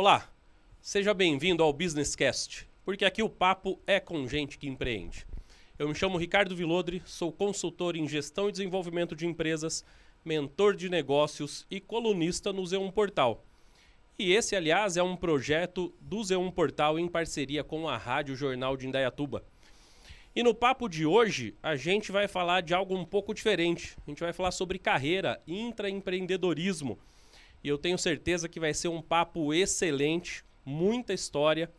Olá, seja bem-vindo ao Business Cast, porque aqui o papo é com gente que empreende. Eu me chamo Ricardo Vilodri, sou consultor em gestão e desenvolvimento de empresas, mentor de negócios e colunista no Z1 Portal. E esse, aliás, é um projeto do Z1 Portal em parceria com a Rádio Jornal de Indaiatuba. E no papo de hoje, a gente vai falar de algo um pouco diferente. A gente vai falar sobre carreira, intraempreendedorismo. E eu tenho certeza que vai ser um papo excelente, muita história,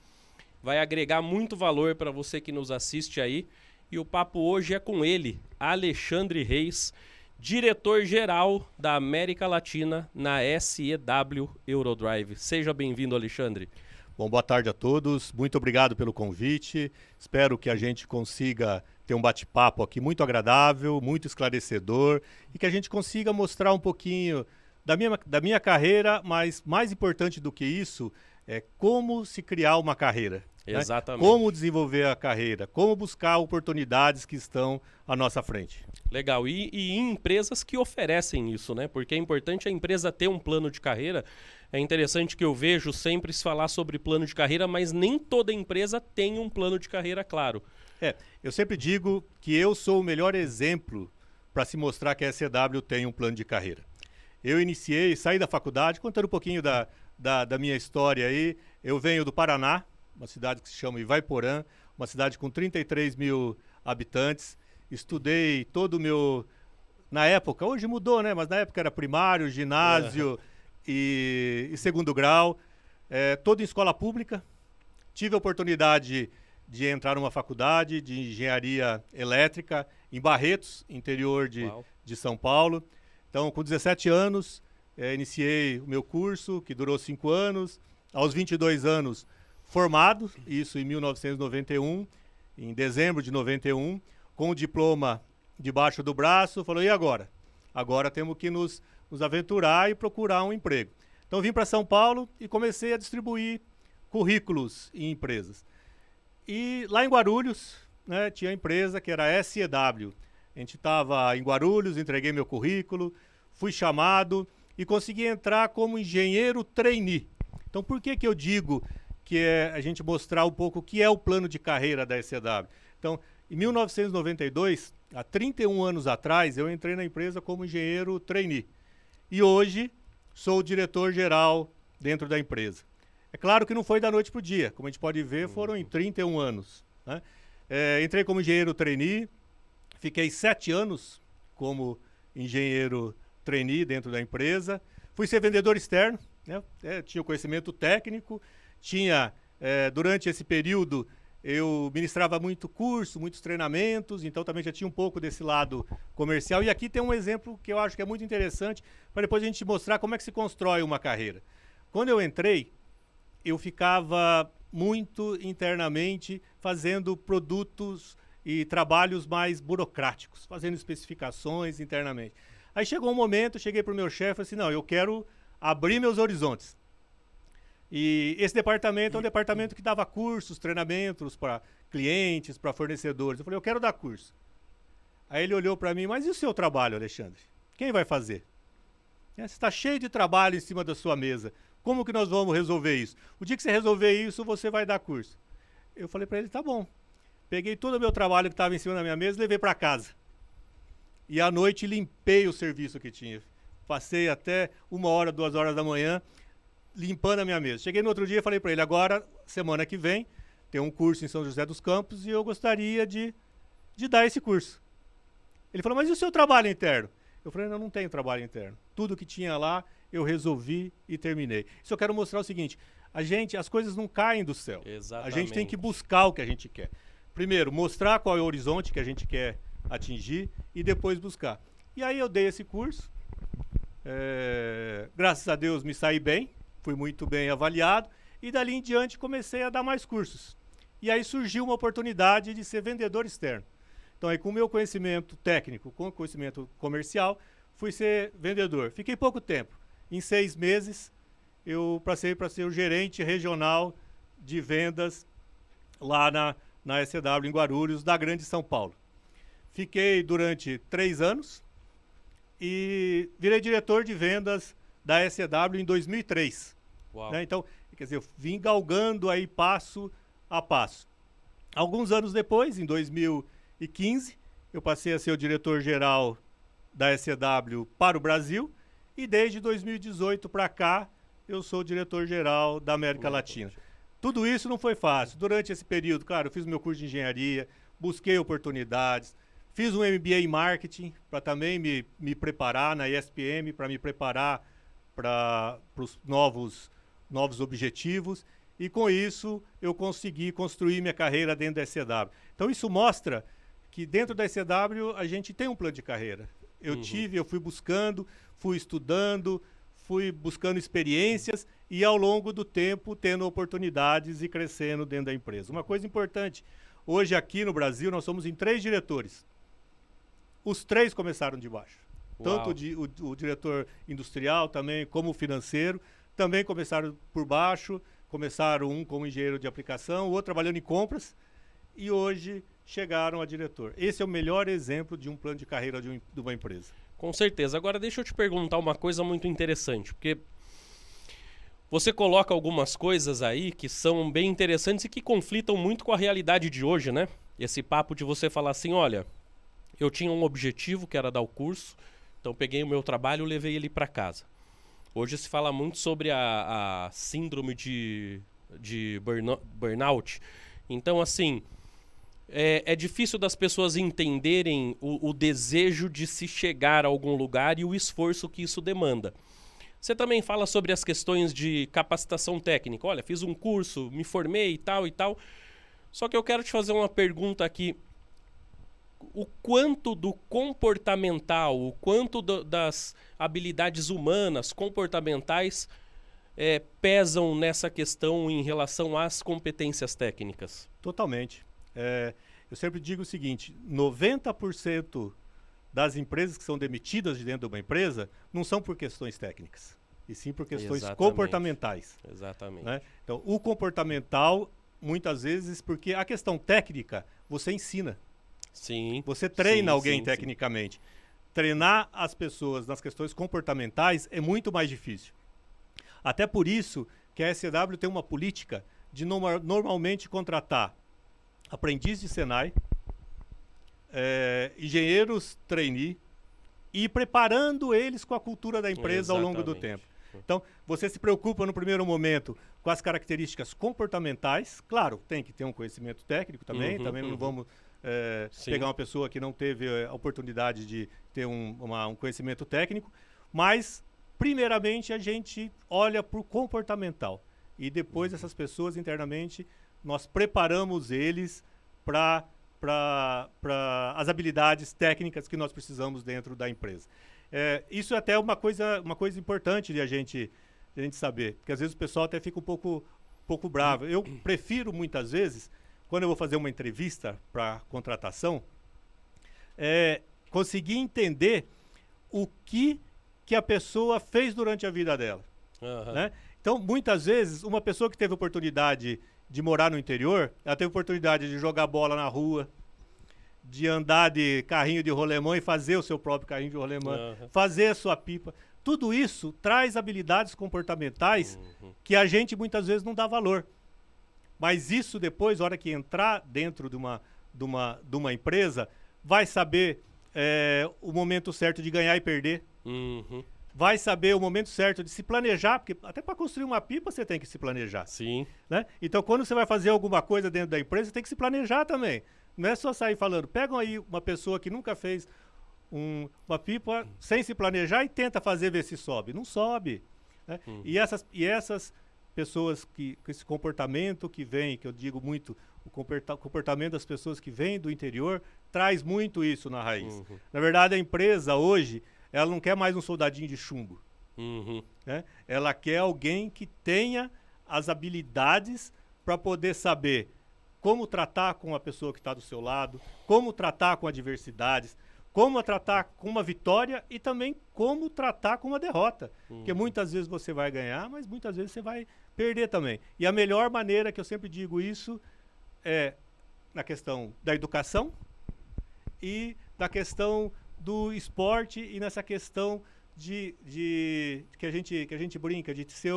vai agregar muito valor para você que nos assiste aí. E o papo hoje é com ele, Alexandre Reis, diretor-geral da América Latina na SEW Eurodrive. Seja bem-vindo, Alexandre. Bom, boa tarde a todos, muito obrigado pelo convite, espero que a gente consiga ter um bate-papo aqui muito agradável, muito esclarecedor e que a gente consiga mostrar um pouquinho da minha carreira, mas mais importante do que isso é como se criar uma carreira. Exatamente. Né? Como desenvolver a carreira, como buscar oportunidades que estão à nossa frente. Legal, e em empresas que oferecem isso, né? Porque é importante a empresa ter um plano de carreira. É interessante que eu vejo sempre se falar sobre plano de carreira, mas nem toda empresa tem um plano de carreira claro. Eu sempre digo que eu sou o melhor exemplo para se mostrar que a SEW tem um plano de carreira. Eu saí da faculdade, contando um pouquinho da minha história aí. Eu venho do Paraná, uma cidade que se chama Ivaiporã, uma cidade com 33 mil habitantes. Estudei todo o meu... Na época, hoje mudou, né? Mas na época era primário, ginásio e segundo grau. Todo em escola pública. Tive a oportunidade de entrar numa faculdade de engenharia elétrica em Barretos, interior de São Paulo. Então, com 17 anos, iniciei o meu curso, que durou 5 anos. Aos 22 anos, formado, isso em 1991, em dezembro de 91, com o diploma debaixo do braço, falou, e agora? Agora temos que nos aventurar e procurar um emprego. Então, vim para São Paulo e comecei a distribuir currículos em empresas. E lá em Guarulhos, né, tinha a empresa que era a SEW. A gente estava em Guarulhos, entreguei meu currículo, fui chamado e consegui entrar como engenheiro trainee. Então, por que eu digo que é a gente mostrar um pouco o que é o plano de carreira da SEW? Então, em 1992, há 31 anos atrás, eu entrei na empresa como engenheiro trainee. E hoje, sou o diretor-geral dentro da empresa. É claro que não foi da noite para o dia. Como a gente pode ver, foram em 31 anos. Né? Entrei como engenheiro trainee, fiquei 7 anos como engenheiro trainee dentro da empresa. Fui ser vendedor externo, né? Tinha conhecimento técnico, durante esse período, eu ministrava muito curso, muitos treinamentos, então também já tinha um pouco desse lado comercial. E aqui tem um exemplo que eu acho que é muito interessante, para depois a gente mostrar como é que se constrói uma carreira. Quando eu entrei, eu ficava muito internamente fazendo produtos e trabalhos mais burocráticos, fazendo especificações internamente. Aí chegou um momento, cheguei para o meu chefe e falei assim, não, eu quero abrir meus horizontes. E esse departamento é um departamento que dava cursos, treinamentos para clientes, para fornecedores. Eu falei, eu quero dar curso. Aí ele olhou para mim, mas e o seu trabalho, Alexandre? Quem vai fazer? Você está cheio de trabalho em cima da sua mesa. Como que nós vamos resolver isso? O dia que você resolver isso, você vai dar curso. Eu falei para ele, tá bom. Peguei todo o meu trabalho que estava em cima da minha mesa e levei para casa. E à noite limpei o serviço que tinha. Passei até 1 hora, 2 horas da manhã, limpando a minha mesa. Cheguei no outro dia e falei para ele, agora, semana que vem, tem um curso em São José dos Campos e eu gostaria de dar esse curso. Ele falou, mas e o seu trabalho interno? Eu falei, não tenho trabalho interno. Tudo que tinha lá, eu resolvi e terminei. Isso eu quero mostrar o seguinte, as coisas não caem do céu. Exatamente. A gente tem que buscar o que a gente quer. Primeiro, mostrar qual é o horizonte que a gente quer atingir e depois buscar. E aí eu dei esse curso, graças a Deus me saí bem, fui muito bem avaliado e dali em diante comecei a dar mais cursos. E aí surgiu uma oportunidade de ser vendedor externo. Então aí com o meu conhecimento técnico, com o conhecimento comercial, fui ser vendedor. Fiquei pouco tempo. Em 6 meses eu passei para ser o gerente regional de vendas lá na SEW em Guarulhos, da Grande São Paulo. Fiquei durante 3 anos e virei diretor de vendas da SEW em 2003. Uau. né? Então, quer dizer, eu vim galgando aí passo a passo. Alguns anos depois, em 2015, eu passei a ser o diretor-geral da SCW para o Brasil e desde 2018 para cá eu sou o diretor-geral da América Latina. Tudo isso não foi fácil. Durante esse período, claro, eu fiz meu curso de engenharia, busquei oportunidades, fiz um MBA em marketing para também me preparar na ESPM, para me preparar para os novos objetivos. E com isso eu consegui construir minha carreira dentro da SCW. Então isso mostra que dentro da SCW a gente tem um plano de carreira. Eu fui buscando, fui estudando, fui buscando experiências e ao longo do tempo tendo oportunidades e crescendo dentro da empresa. Uma coisa importante, hoje aqui no Brasil nós somos em 3 diretores. Os 3 começaram de baixo. Uau. Tanto o diretor industrial também como o financeiro, também começaram por baixo, começaram um como engenheiro de aplicação, o outro trabalhando em compras e hoje chegaram a diretor. Esse é o melhor exemplo de um plano de carreira de uma empresa. Com certeza. Agora deixa eu te perguntar uma coisa muito interessante, porque você coloca algumas coisas aí que são bem interessantes e que conflitam muito com a realidade de hoje, né? Esse papo de você falar assim, olha, eu tinha um objetivo que era dar o curso, então peguei o meu trabalho e levei ele para casa. Hoje se fala muito sobre a síndrome de burnout. Então, assim, é difícil das pessoas entenderem o desejo de se chegar a algum lugar e o esforço que isso demanda. Você também fala sobre as questões de capacitação técnica. Olha, fiz um curso, me formei e tal e tal. Só que eu quero te fazer uma pergunta aqui. O quanto do comportamental, o quanto das habilidades humanas, comportamentais, pesam nessa questão em relação às competências técnicas? Totalmente. Eu sempre digo o seguinte, 90% das empresas que são demitidas de dentro de uma empresa não são por questões técnicas, e sim por questões comportamentais. Exatamente. Né? Então, o comportamental, muitas vezes, porque a questão técnica, você ensina. Sim. Você treina alguém sim. tecnicamente. Treinar as pessoas nas questões comportamentais é muito mais difícil. Até por isso que a SCW tem uma política de normalmente contratar aprendiz de Senai, engenheiros trainee e preparando eles com a cultura da empresa ao longo do tempo. Então, você se preocupa no primeiro momento com as características comportamentais. Claro, tem que ter um conhecimento técnico também. Não vamos pegar uma pessoa que não teve a oportunidade de ter um conhecimento técnico. Mas, primeiramente, a gente olha para o comportamental. E depois, essas pessoas internamente, nós preparamos eles para as habilidades técnicas que nós precisamos dentro da empresa. Isso é até uma coisa importante de a gente saber, porque às vezes o pessoal até fica um pouco bravo. Eu prefiro muitas vezes, quando eu vou fazer uma entrevista para contratação, conseguir entender o que a pessoa fez durante a vida dela. Né? Então, muitas vezes, uma pessoa que teve oportunidade de morar no interior, ela teve oportunidade de jogar bola na rua, de andar de carrinho de rolemã e fazer o seu próprio carrinho de rolemã, fazer a sua pipa. Tudo isso traz habilidades comportamentais que a gente muitas vezes não dá valor. Mas isso depois, na hora que entrar dentro de uma empresa, vai saber o momento certo de ganhar e perder. Vai saber o momento certo de se planejar, porque até para construir uma pipa você tem que se planejar. Sim. Né? Então, quando você vai fazer alguma coisa dentro da empresa, você tem que se planejar também. Não é só sair falando. Pegam aí uma pessoa que nunca fez uma pipa sem se planejar e tenta fazer ver se sobe. Não sobe. Né? E essas pessoas com esse comportamento que vem, que eu digo muito, o comportamento das pessoas que vêm do interior, traz muito isso na raiz. Na verdade, a empresa hoje, ela não quer mais um soldadinho de chumbo. Né? Ela quer alguém que tenha as habilidades para poder saber como tratar com a pessoa que está do seu lado, como tratar com adversidades, como tratar com uma vitória e também como tratar com uma derrota. Porque muitas vezes você vai ganhar, mas muitas vezes você vai perder também. E a melhor maneira que eu sempre digo isso é na questão da educação e da questão do esporte e nessa questão que a gente brinca, de ser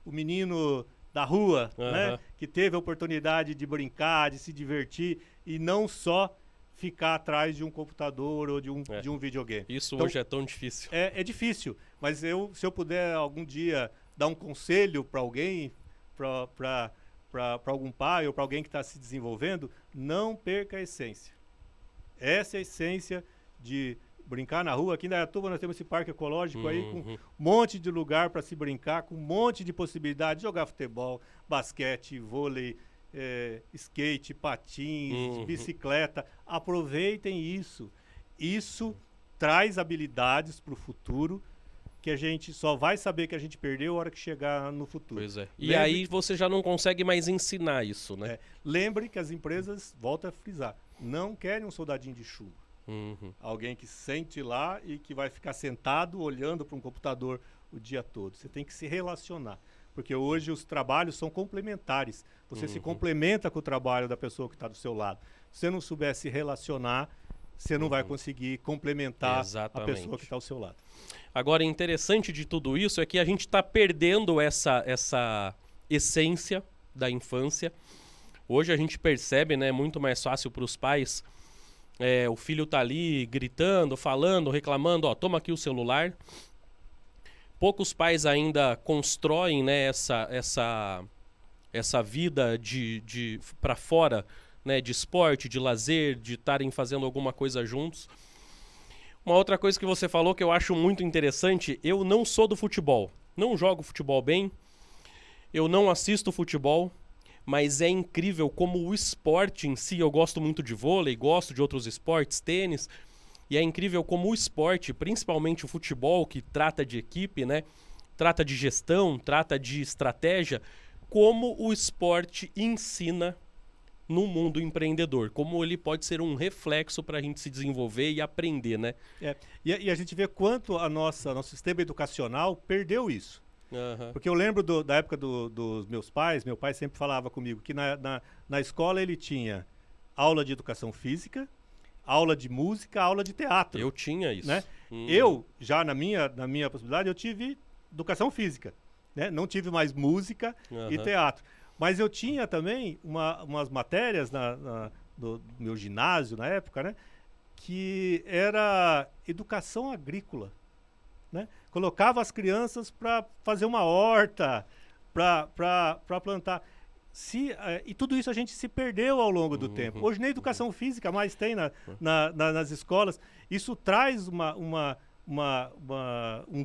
o menino da rua, né? Aham. Que teve a oportunidade de brincar, de se divertir e não só ficar atrás de um computador ou de um videogame. Isso Então, hoje é tão difícil. é difícil, mas se eu puder algum dia dar um conselho para alguém, para algum pai ou para alguém que está se desenvolvendo, não perca a essência. Essa é a essência de brincar na rua. Aqui em Indaiatuba nós temos esse parque ecológico aí com um monte de lugar para se brincar, com um monte de possibilidades de jogar futebol, basquete, vôlei, skate, patins, bicicleta. Aproveitem isso. Isso traz habilidades para o futuro que a gente só vai saber que a gente perdeu a hora que chegar no futuro. Pois é. E aí você já não consegue mais ensinar isso, né? Lembre que as empresas, volta a frisar, não querem um soldadinho de chumbo. Alguém que sente lá e que vai ficar sentado olhando para um computador o dia todo. Você tem que se relacionar. Porque hoje os trabalhos são complementares. Você se complementa com o trabalho da pessoa que está do seu lado. Se você não souber se relacionar, você não vai conseguir complementar a pessoa que está ao seu lado. Agora, interessante de tudo isso é que a gente está perdendo essa essência da infância. Hoje a gente percebe, né, muito mais fácil para os pais. O filho tá ali gritando, falando, reclamando, ó, toma aqui o celular. Poucos pais ainda constroem, né, essa vida de para fora, né, de esporte, de lazer, de estarem fazendo alguma coisa juntos. Uma outra coisa que você falou que eu acho muito interessante, eu não sou do futebol, não jogo futebol bem, eu não assisto futebol, mas é incrível como o esporte em si, eu gosto muito de vôlei, gosto de outros esportes, tênis, e é incrível como o esporte, principalmente o futebol, que trata de equipe, né, trata de gestão, trata de estratégia, como o esporte ensina no mundo empreendedor, como ele pode ser um reflexo para a gente se desenvolver e aprender, né? E a gente vê quanto nosso sistema educacional perdeu isso. Porque eu lembro da época dos meus pais, meu pai sempre falava comigo que na escola ele tinha aula de educação física, aula de música, aula de teatro. Eu tinha isso. Né? Eu, já na minha possibilidade, eu tive educação física. Né? Não tive mais música e teatro. Mas eu tinha também umas matérias do meu ginásio na época, né? Que era educação agrícola. Né? Colocava as crianças para fazer uma horta, para plantar. E tudo isso a gente se perdeu ao longo do tempo. Hoje nem educação física mais tem nas escolas. Isso traz um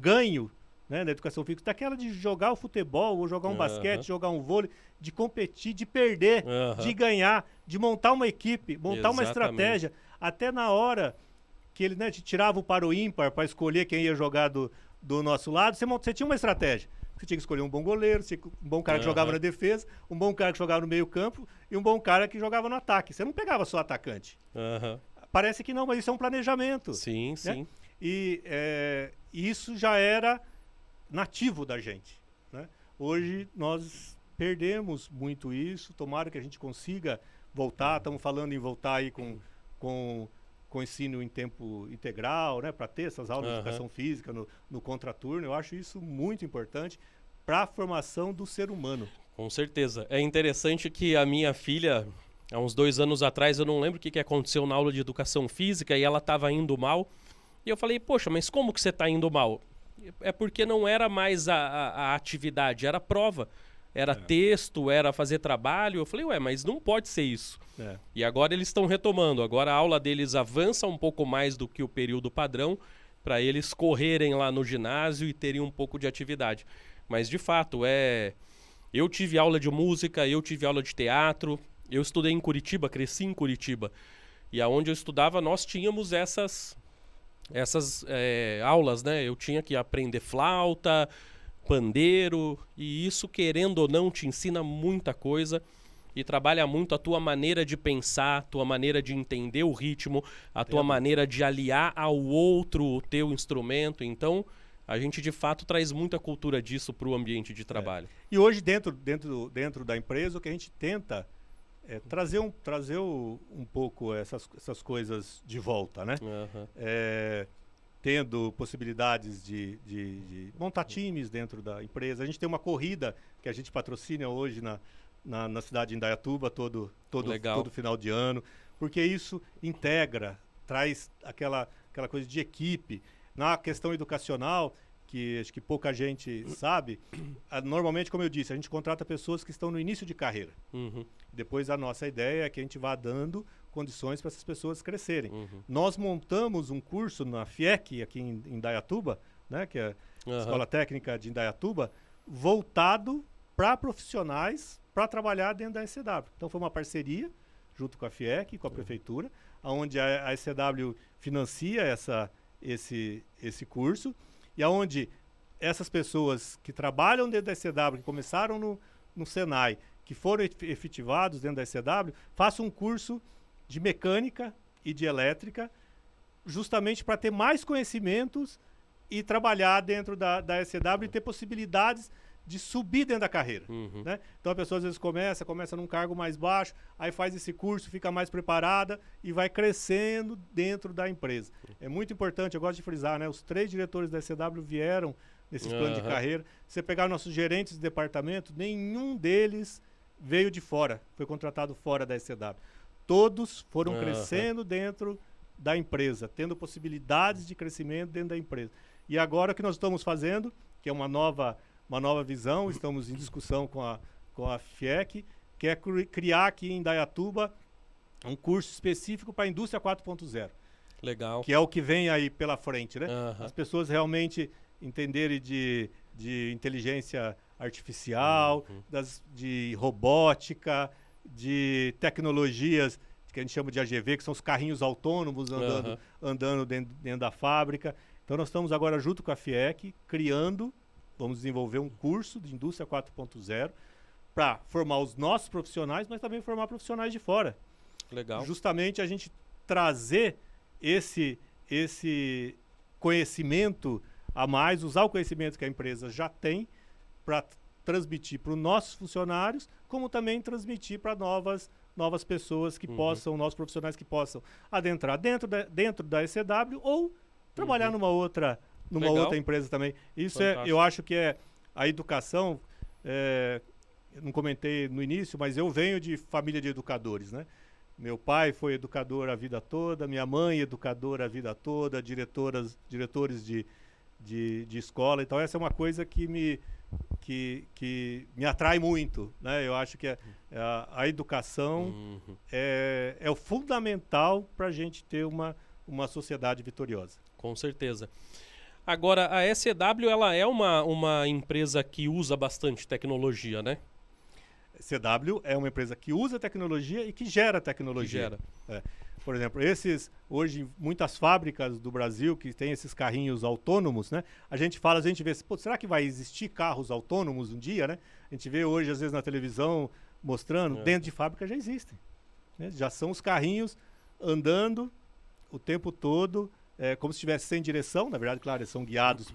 ganho, né, na educação física, daquela de jogar o futebol, ou jogar um basquete, jogar um vôlei, de competir, de perder, de ganhar, de montar uma equipe, montar uma estratégia. Até na hora que ele, né, te tirava o par ou ímpar para escolher quem ia jogar do nosso lado, você tinha uma estratégia. Você tinha que escolher um bom goleiro, um bom cara que jogava na defesa, um bom cara que jogava no meio campo e um bom cara que jogava no ataque. Você não pegava só atacante. Parece que não, mas isso é um planejamento. Sim, né? sim. E isso já era nativo da gente. Né? Hoje nós perdemos muito isso. Tomara que a gente consiga voltar. Estamos falando em voltar aí com ensino em tempo integral, né, para ter essas aulas de educação física no contraturno. Eu acho isso muito importante para a formação do ser humano. Com certeza. É interessante que a minha filha, há uns 2 anos atrás, eu não lembro o que aconteceu na aula de educação física, e ela estava indo mal. E eu falei, poxa, mas como que você está indo mal? É porque não era mais a atividade, era a prova. Era texto, era fazer trabalho. Eu falei, mas não pode ser isso. E agora eles estão retomando. Agora a aula deles avança um pouco mais do que o período padrão, para eles correrem lá no ginásio e terem um pouco de atividade. Mas, de fato, eu tive aula de música, eu tive aula de teatro. Eu estudei em Curitiba, cresci em Curitiba. E aonde eu estudava, nós tínhamos essas aulas, né? Eu tinha que aprender flauta, pandeiro, e isso, querendo ou não, te ensina muita coisa e trabalha muito a tua maneira de pensar, a tua maneira de entender o ritmo, a tua maneira de aliar ao outro o teu instrumento. Então, a gente de fato traz muita cultura disso para o ambiente de trabalho. E hoje, dentro da empresa, o que a gente tenta é trazer um pouco essas coisas de volta, né? tendo possibilidades de montar times dentro da empresa. A gente tem uma corrida que a gente patrocina hoje na cidade de Indaiatuba todo final de ano, porque isso integra, traz aquela coisa de equipe. Na questão educacional, que acho que pouca gente sabe, normalmente, como eu disse, a gente contrata pessoas que estão no início de carreira. Uhum. Depois a nossa ideia é que a gente vá dando condições para essas pessoas crescerem. Uhum. Nós montamos um curso na FIEC, aqui em Indaiatuba, né, que é a Escola Técnica de Indaiatuba, voltado para profissionais para trabalhar dentro da ECW. Então foi uma parceria junto com a FIEC, com a prefeitura, onde a ECW financia esse curso, e aonde essas pessoas que trabalham dentro da ECW, que começaram no Senai, que foram efetivados dentro da ECW, façam um curso de mecânica e de elétrica, justamente para ter mais conhecimentos e trabalhar dentro da ECW e ter possibilidades de subir dentro da carreira. Uhum. Né? Então a pessoa às vezes começa num cargo mais baixo, aí faz esse curso, fica mais preparada e vai crescendo dentro da empresa. É muito importante, eu gosto de frisar, né? Os 3 diretores da ECW vieram nesses planos de carreira. Se você pegar nossos gerentes de departamento, nenhum deles veio de fora, foi contratado fora da ECW. Todos foram crescendo dentro da empresa, tendo possibilidades de crescimento dentro da empresa. E agora o que nós estamos fazendo, que é uma nova visão, estamos em discussão com a FIEC, que é criar aqui em Indaiatuba um curso específico para a indústria 4.0. Legal. Que é o que vem aí pela frente, né? Uhum. As pessoas realmente entenderem de inteligência artificial, de robótica, de tecnologias que a gente chama de AGV, que são os carrinhos autônomos andando dentro da fábrica. Então nós estamos agora junto com a FIEC vamos desenvolver um curso de indústria 4.0 para formar os nossos profissionais, mas também formar profissionais de fora. Legal. Justamente a gente trazer esse conhecimento a mais, usar o conhecimento que a empresa já tem para transmitir para os nossos funcionários, como também transmitir para novas pessoas que possam, novos profissionais que possam adentrar dentro da ECW ou trabalhar numa outra empresa também. Isso eu acho que é a educação. Eu não comentei no início, mas eu venho de família de educadores, né? Meu pai foi educador a vida toda, minha mãe educadora a vida toda, diretores de escola. Então essa é uma coisa que me atrai muito, né? Eu acho que a educação é o fundamental para a gente ter uma sociedade vitoriosa. Com certeza. Agora, a ECW, ela é uma empresa que usa bastante tecnologia, né? ECW é uma empresa que usa tecnologia e que gera tecnologia. Por exemplo, hoje, muitas fábricas do Brasil que tem esses carrinhos autônomos, né? A gente vê, será que vai existir carros autônomos um dia, né? A gente vê hoje, às vezes, na televisão, mostrando, dentro de fábrica já existem. Né? Já são os carrinhos andando o tempo todo, como se estivesse sem direção. Na verdade, claro, eles são guiados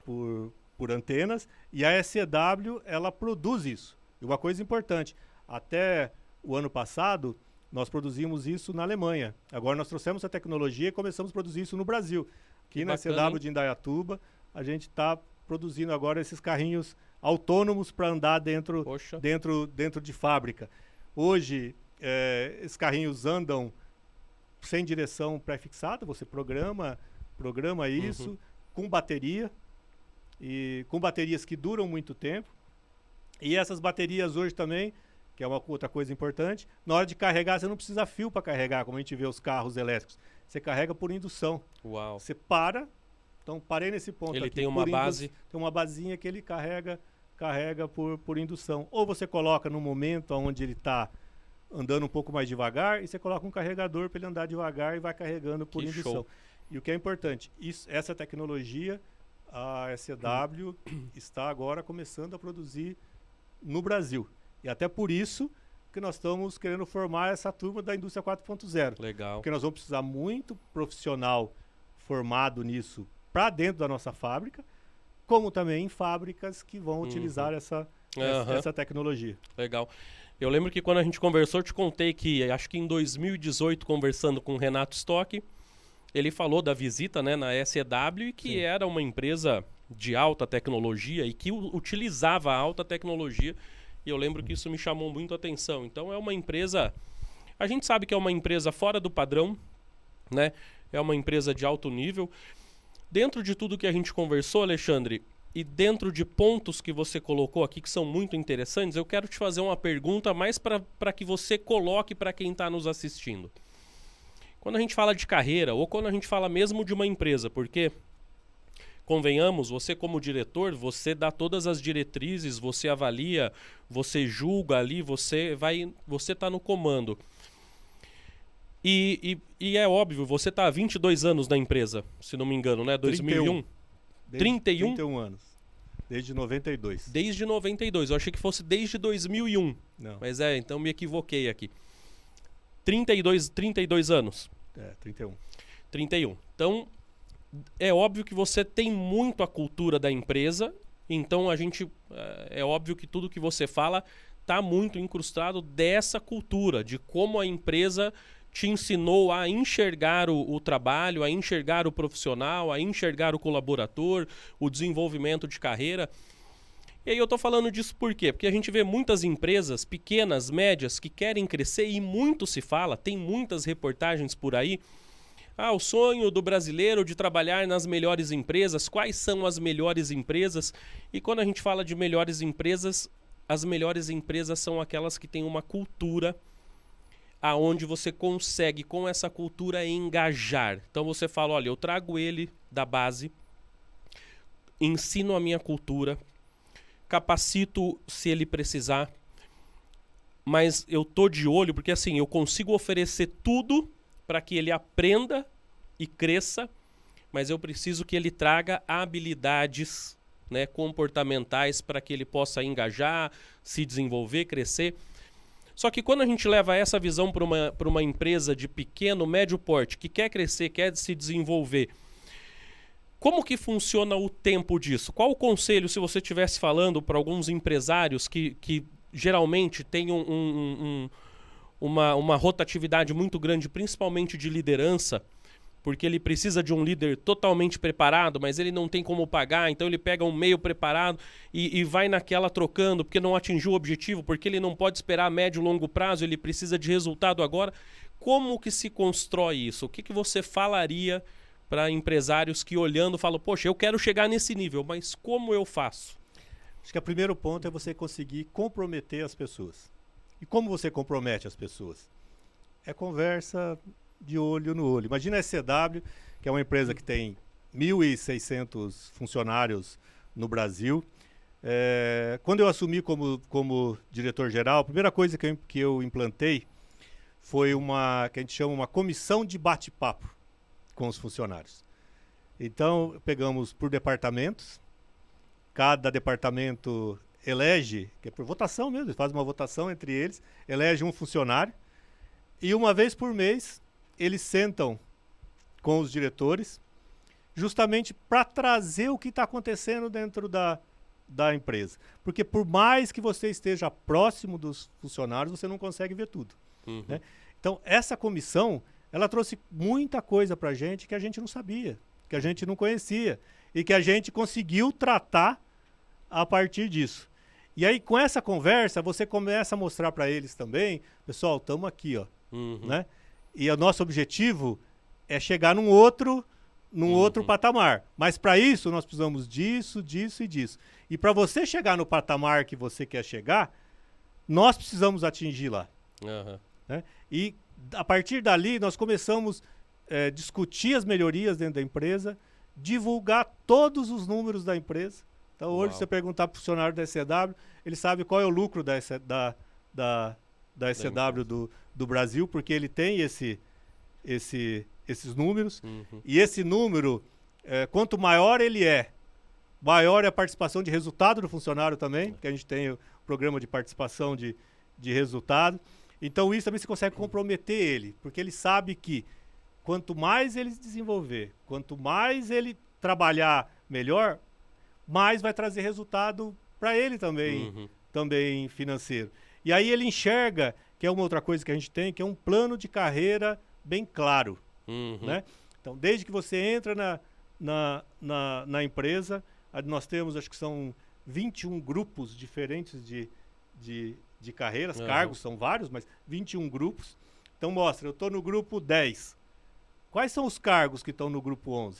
por antenas. E a ECW, ela produz isso. E uma coisa importante, até o ano passado, nós produzimos isso na Alemanha. Agora nós trouxemos a tecnologia e começamos a produzir isso no Brasil. Aqui na ECW de Indaiatuba, a gente está produzindo agora esses carrinhos autônomos para andar dentro de fábrica. Hoje, esses carrinhos andam sem direção pré-fixada, você programa isso com bateria, e com baterias que duram muito tempo. E essas baterias hoje também, que é uma outra coisa importante, na hora de carregar, você não precisa fio para carregar, como a gente vê os carros elétricos. Você carrega por indução. Uau. Você para, então parei nesse ponto ele aqui. Tem uma base. Tem uma basinha que ele carrega por indução. Ou você coloca no momento onde ele está andando um pouco mais devagar, e você coloca um carregador para ele andar devagar e vai carregando por indução. Show. E o que é importante, essa tecnologia, a ECW está agora começando a produzir no Brasil. E até por isso que nós estamos querendo formar essa turma da indústria 4.0. Legal. Porque nós vamos precisar muito profissional formado nisso para dentro da nossa fábrica, como também em fábricas que vão utilizar essa tecnologia. Legal. Eu lembro que quando a gente conversou, eu te contei que, acho que em 2018, conversando com o Renato Stock, ele falou da visita, né, na SEW e que era uma empresa de alta tecnologia e que utilizava a alta tecnologia. E eu lembro que isso me chamou muito a atenção. Então é uma empresa... A gente sabe que é uma empresa fora do padrão, né? É uma empresa de alto nível. Dentro de tudo que a gente conversou, Alexandre, e dentro de pontos que você colocou aqui que são muito interessantes, eu quero te fazer uma pergunta mais para que você coloque para quem está nos assistindo. Quando a gente fala de carreira, ou quando a gente fala mesmo de uma empresa, porque, convenhamos, você como diretor, você dá todas as diretrizes, você avalia, você julga ali, você está no comando. E é óbvio, você está há 22 anos na empresa, se não me engano, né? 2001? 31 anos. Desde 92. Desde 92. Eu achei que fosse desde 2001. Não. Mas então me equivoquei aqui. 32 anos. 31. 31. Então, é óbvio que você tem muito a cultura da empresa. Então, é óbvio que tudo que você fala está muito incrustado dessa cultura, de como a empresa te ensinou a enxergar o trabalho, a enxergar o profissional, a enxergar o colaborador, o desenvolvimento de carreira. E aí eu tô falando disso por quê? Porque a gente vê muitas empresas, pequenas, médias, que querem crescer e muito se fala, tem muitas reportagens por aí. O sonho do brasileiro de trabalhar nas melhores empresas, quais são as melhores empresas? E quando a gente fala de melhores empresas, as melhores empresas são aquelas que têm uma cultura aonde você consegue, com essa cultura, engajar. Então você fala, olha, eu trago ele da base, ensino a minha cultura, capacito se ele precisar, mas eu tô de olho, porque assim, eu consigo oferecer tudo para que ele aprenda e cresça, mas eu preciso que ele traga habilidades, né, comportamentais para que ele possa engajar, se desenvolver, crescer. Só que quando a gente leva essa visão para uma empresa de pequeno, médio porte, que quer crescer, quer se desenvolver, como que funciona o tempo disso? Qual o conselho, se você estivesse falando para alguns empresários que geralmente têm uma rotatividade muito grande, principalmente de liderança, porque ele precisa de um líder totalmente preparado, mas ele não tem como pagar, então ele pega um meio preparado e vai naquela trocando, porque não atingiu o objetivo, porque ele não pode esperar a médio e longo prazo, ele precisa de resultado agora. Como que se constrói isso? O que você falaria para empresários que olhando falam, poxa, eu quero chegar nesse nível, mas como eu faço? Acho que o primeiro ponto é você conseguir comprometer as pessoas. E como você compromete as pessoas? É conversa de olho no olho. Imagina a SCW, que é uma empresa que tem 1.600 funcionários no Brasil. Quando eu assumi como diretor-geral, a primeira coisa que eu implantei foi que a gente chama uma comissão de bate-papo com os funcionários. Então, pegamos por departamentos, cada departamento elege, que é por votação mesmo, faz uma votação entre eles, elege um funcionário, e uma vez por mês eles sentam com os diretores, justamente para trazer o que está acontecendo dentro da empresa. Porque por mais que você esteja próximo dos funcionários, você não consegue ver tudo. Uhum. Né? Então, essa comissão, ela trouxe muita coisa para a gente que a gente não sabia, que a gente não conhecia, e que a gente conseguiu tratar a partir disso. E aí, com essa conversa, você começa a mostrar para eles também, pessoal, estamos aqui, ó, né? E o nosso objetivo é chegar num outro patamar. Mas para isso, nós precisamos disso, disso e disso. E para você chegar no patamar que você quer chegar, nós precisamos atingir lá. Né? E a partir dali, nós começamos a discutir as melhorias dentro da empresa, divulgar todos os números da empresa. Então, hoje, se você perguntar para o funcionário da SCW, ele sabe qual é o lucro da SCW do Brasil, porque ele tem esses números. E esse número, quanto maior ele é, maior é a participação de resultado do funcionário também, que a gente tem o programa de participação de resultado. Então, isso também se consegue comprometer ele, porque ele sabe que quanto mais ele se desenvolver, quanto mais ele trabalhar melhor, mais vai trazer resultado para ele também financeiro. E aí ele enxerga, que é uma outra coisa que a gente tem, que é um plano de carreira bem claro. Né? Então, desde que você entra na empresa, nós temos, acho que são 21 grupos diferentes de carreiras, cargos são vários, mas 21 grupos. Então mostra, eu estou no grupo 10. Quais são os cargos que estão no grupo 11?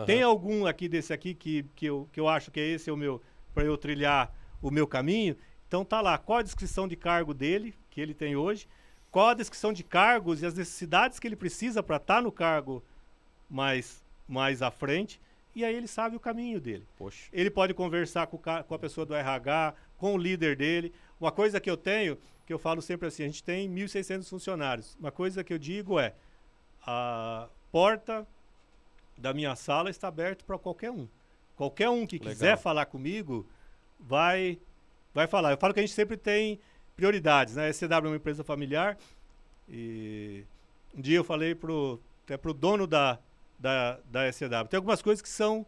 Tem algum aqui desse aqui que eu acho que esse é o meu, para eu trilhar o meu caminho? Então tá lá, qual a descrição de cargo dele, que ele tem hoje, qual a descrição de cargos e as necessidades que ele precisa para estar no cargo mais à frente, e aí ele sabe o caminho dele. Poxa. Ele pode conversar com a pessoa do RH, com o líder dele. Uma coisa que eu tenho, que eu falo sempre assim, a gente tem 1.600 funcionários. Uma coisa que eu digo é, a porta da minha sala está aberta para qualquer um. Qualquer um que quiser falar comigo, vai falar. Eu falo que a gente sempre tem prioridades, né? A SCW é uma empresa familiar, e um dia eu falei até pro dono da SCW, tem algumas coisas que são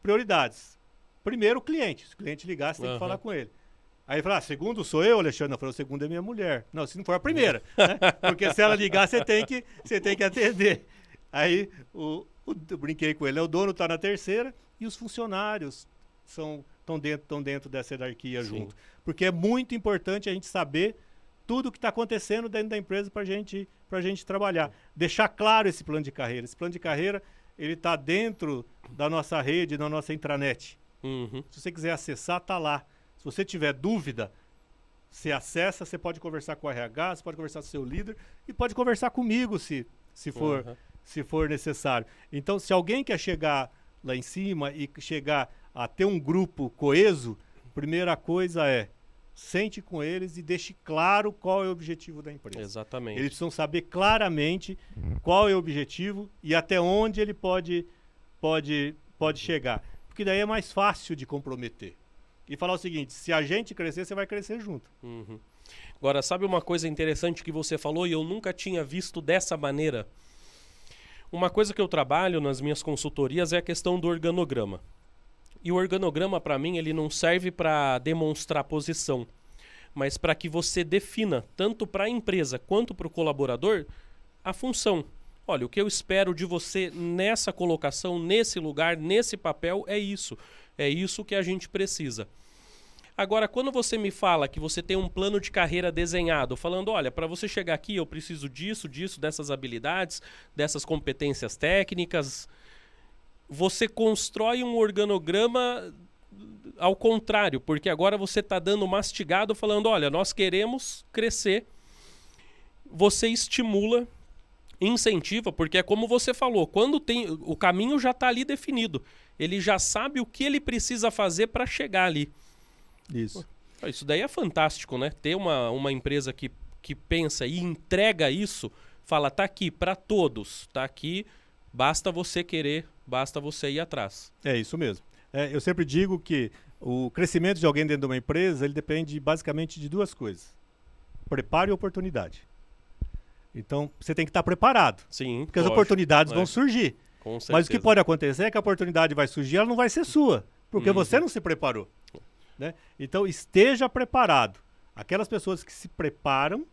prioridades. Primeiro, o cliente. Se o cliente ligar, você tem que falar com ele. Aí ele fala, segundo sou eu, Alexandre. Eu falei, o segundo é minha mulher. Não, se não for a primeira, né? Porque se ela ligar, você tem que atender. Aí eu brinquei com ele, o dono está na terceira e os funcionários estão dentro dessa hierarquia junto. Porque é muito importante a gente saber tudo o que está acontecendo dentro da empresa para a gente trabalhar. Deixar claro esse plano de carreira. Esse plano de carreira, ele está dentro da nossa rede, da nossa intranet. Se você quiser acessar, está lá. Se você tiver dúvida, você acessa, você pode conversar com o RH, você pode conversar com o seu líder e pode conversar comigo se for necessário. Então, se alguém quer chegar lá em cima e chegar a ter um grupo coeso, primeira coisa é sente com eles e deixe claro qual é o objetivo da empresa. Exatamente. Eles precisam saber claramente qual é o objetivo e até onde ele pode chegar. Porque daí é mais fácil de comprometer. E falar o seguinte, se a gente crescer, você vai crescer junto. Agora, sabe uma coisa interessante que você falou e eu nunca tinha visto dessa maneira? Uma coisa que eu trabalho nas minhas consultorias é a questão do organograma. E o organograma, para mim, ele não serve para demonstrar posição, mas para que você defina, tanto para a empresa quanto para o colaborador, a função. Olha, o que eu espero de você nessa colocação, nesse lugar, nesse papel, é isso. É isso que a gente precisa. Agora, quando você me fala que você tem um plano de carreira desenhado, falando, olha, para você chegar aqui eu preciso disso, dessas habilidades, dessas competências técnicas, você constrói um organograma ao contrário, porque agora você está dando mastigado falando, olha, nós queremos crescer, você estimula, incentiva, porque é como você falou, quando tem o caminho já está ali definido, ele já sabe o que ele precisa fazer para chegar ali. Isso. Isso daí é fantástico, né? Ter uma empresa que pensa e entrega isso, fala, tá aqui para todos, tá aqui, basta você querer, basta você ir atrás. É isso mesmo. Eu sempre digo que o crescimento de alguém dentro de uma empresa, ele depende basicamente de duas coisas. Preparo e oportunidade. Então, você tem que estar preparado. Sim, porque as oportunidades vão surgir. Com certeza. Mas o que pode acontecer é que a oportunidade vai surgir, ela não vai ser sua, porque você não se preparou. Né? Então, esteja preparado. Aquelas pessoas que se preparam,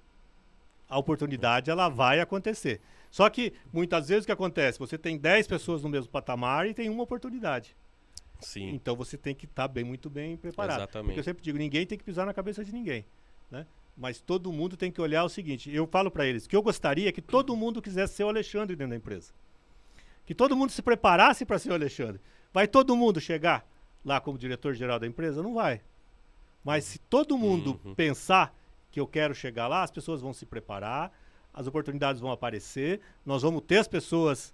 a oportunidade ela vai acontecer. Só que, muitas vezes, o que acontece? Você tem 10 pessoas no mesmo patamar e tem uma oportunidade. Sim. Então, você tem que estar muito bem preparado. Exatamente. Porque eu sempre digo, ninguém tem que pisar na cabeça de ninguém. Né? Mas todo mundo tem que olhar o seguinte, eu falo para eles que eu gostaria que todo mundo quisesse ser o Alexandre dentro da empresa. Que todo mundo se preparasse para ser o Alexandre. Vai todo mundo chegar lá como diretor-geral da empresa? Não vai. Mas se todo mundo pensar que eu quero chegar lá, as pessoas vão se preparar, as oportunidades vão aparecer, nós vamos ter as pessoas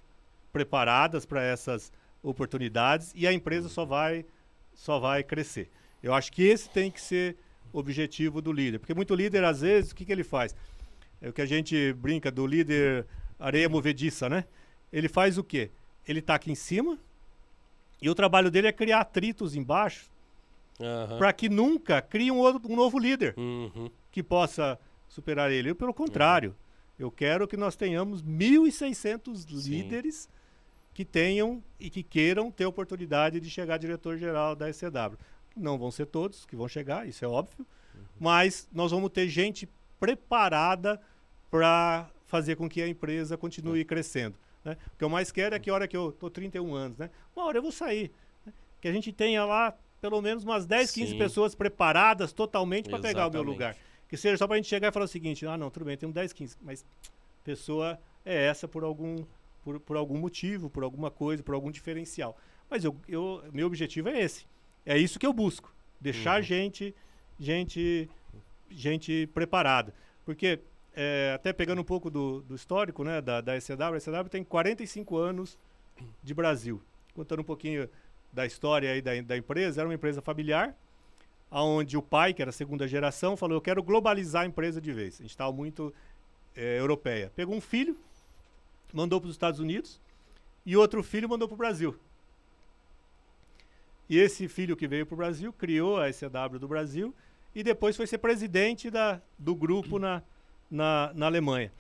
preparadas para essas oportunidades e a empresa só vai crescer. Eu acho que esse tem que ser o objetivo do líder. Porque muito líder, às vezes, o que ele faz? É o que a gente brinca do líder areia movediça, né? Ele faz o quê? Ele está aqui em cima e o trabalho dele é criar atritos embaixo para que nunca crie um novo líder que possa superar ele. Eu, pelo contrário, eu quero que nós tenhamos 1.600 líderes que tenham e que queiram ter a oportunidade de chegar diretor-geral da SCW. Não vão ser todos que vão chegar, isso é óbvio, mas nós vamos ter gente preparada para fazer com que a empresa continue crescendo. né? O que eu mais quero é que a hora que eu tô 31 anos, né? Uma hora eu vou sair, né? Que a gente tenha lá pelo menos umas 10, 15 Sim. pessoas preparadas totalmente para pegar o meu Exatamente. lugar. Que seja só para a gente chegar e falar o seguinte, não, tudo bem, temos 10, 15, mas a pessoa é essa por algum motivo, por alguma coisa, por algum diferencial. Mas meu objetivo é esse. É isso que eu busco. Deixar gente preparada. Porque, até pegando um pouco do histórico, né, da ECW, a ECW tem 45 anos de Brasil. Contando um pouquinho da história aí da empresa, era uma empresa familiar, onde o pai, que era a segunda geração, falou, eu quero globalizar a empresa de vez. A gente estava muito europeia. Pegou um filho, mandou para os Estados Unidos, e outro filho mandou para o Brasil. E esse filho que veio para o Brasil criou a ECW do Brasil e depois foi ser presidente do grupo na Alemanha.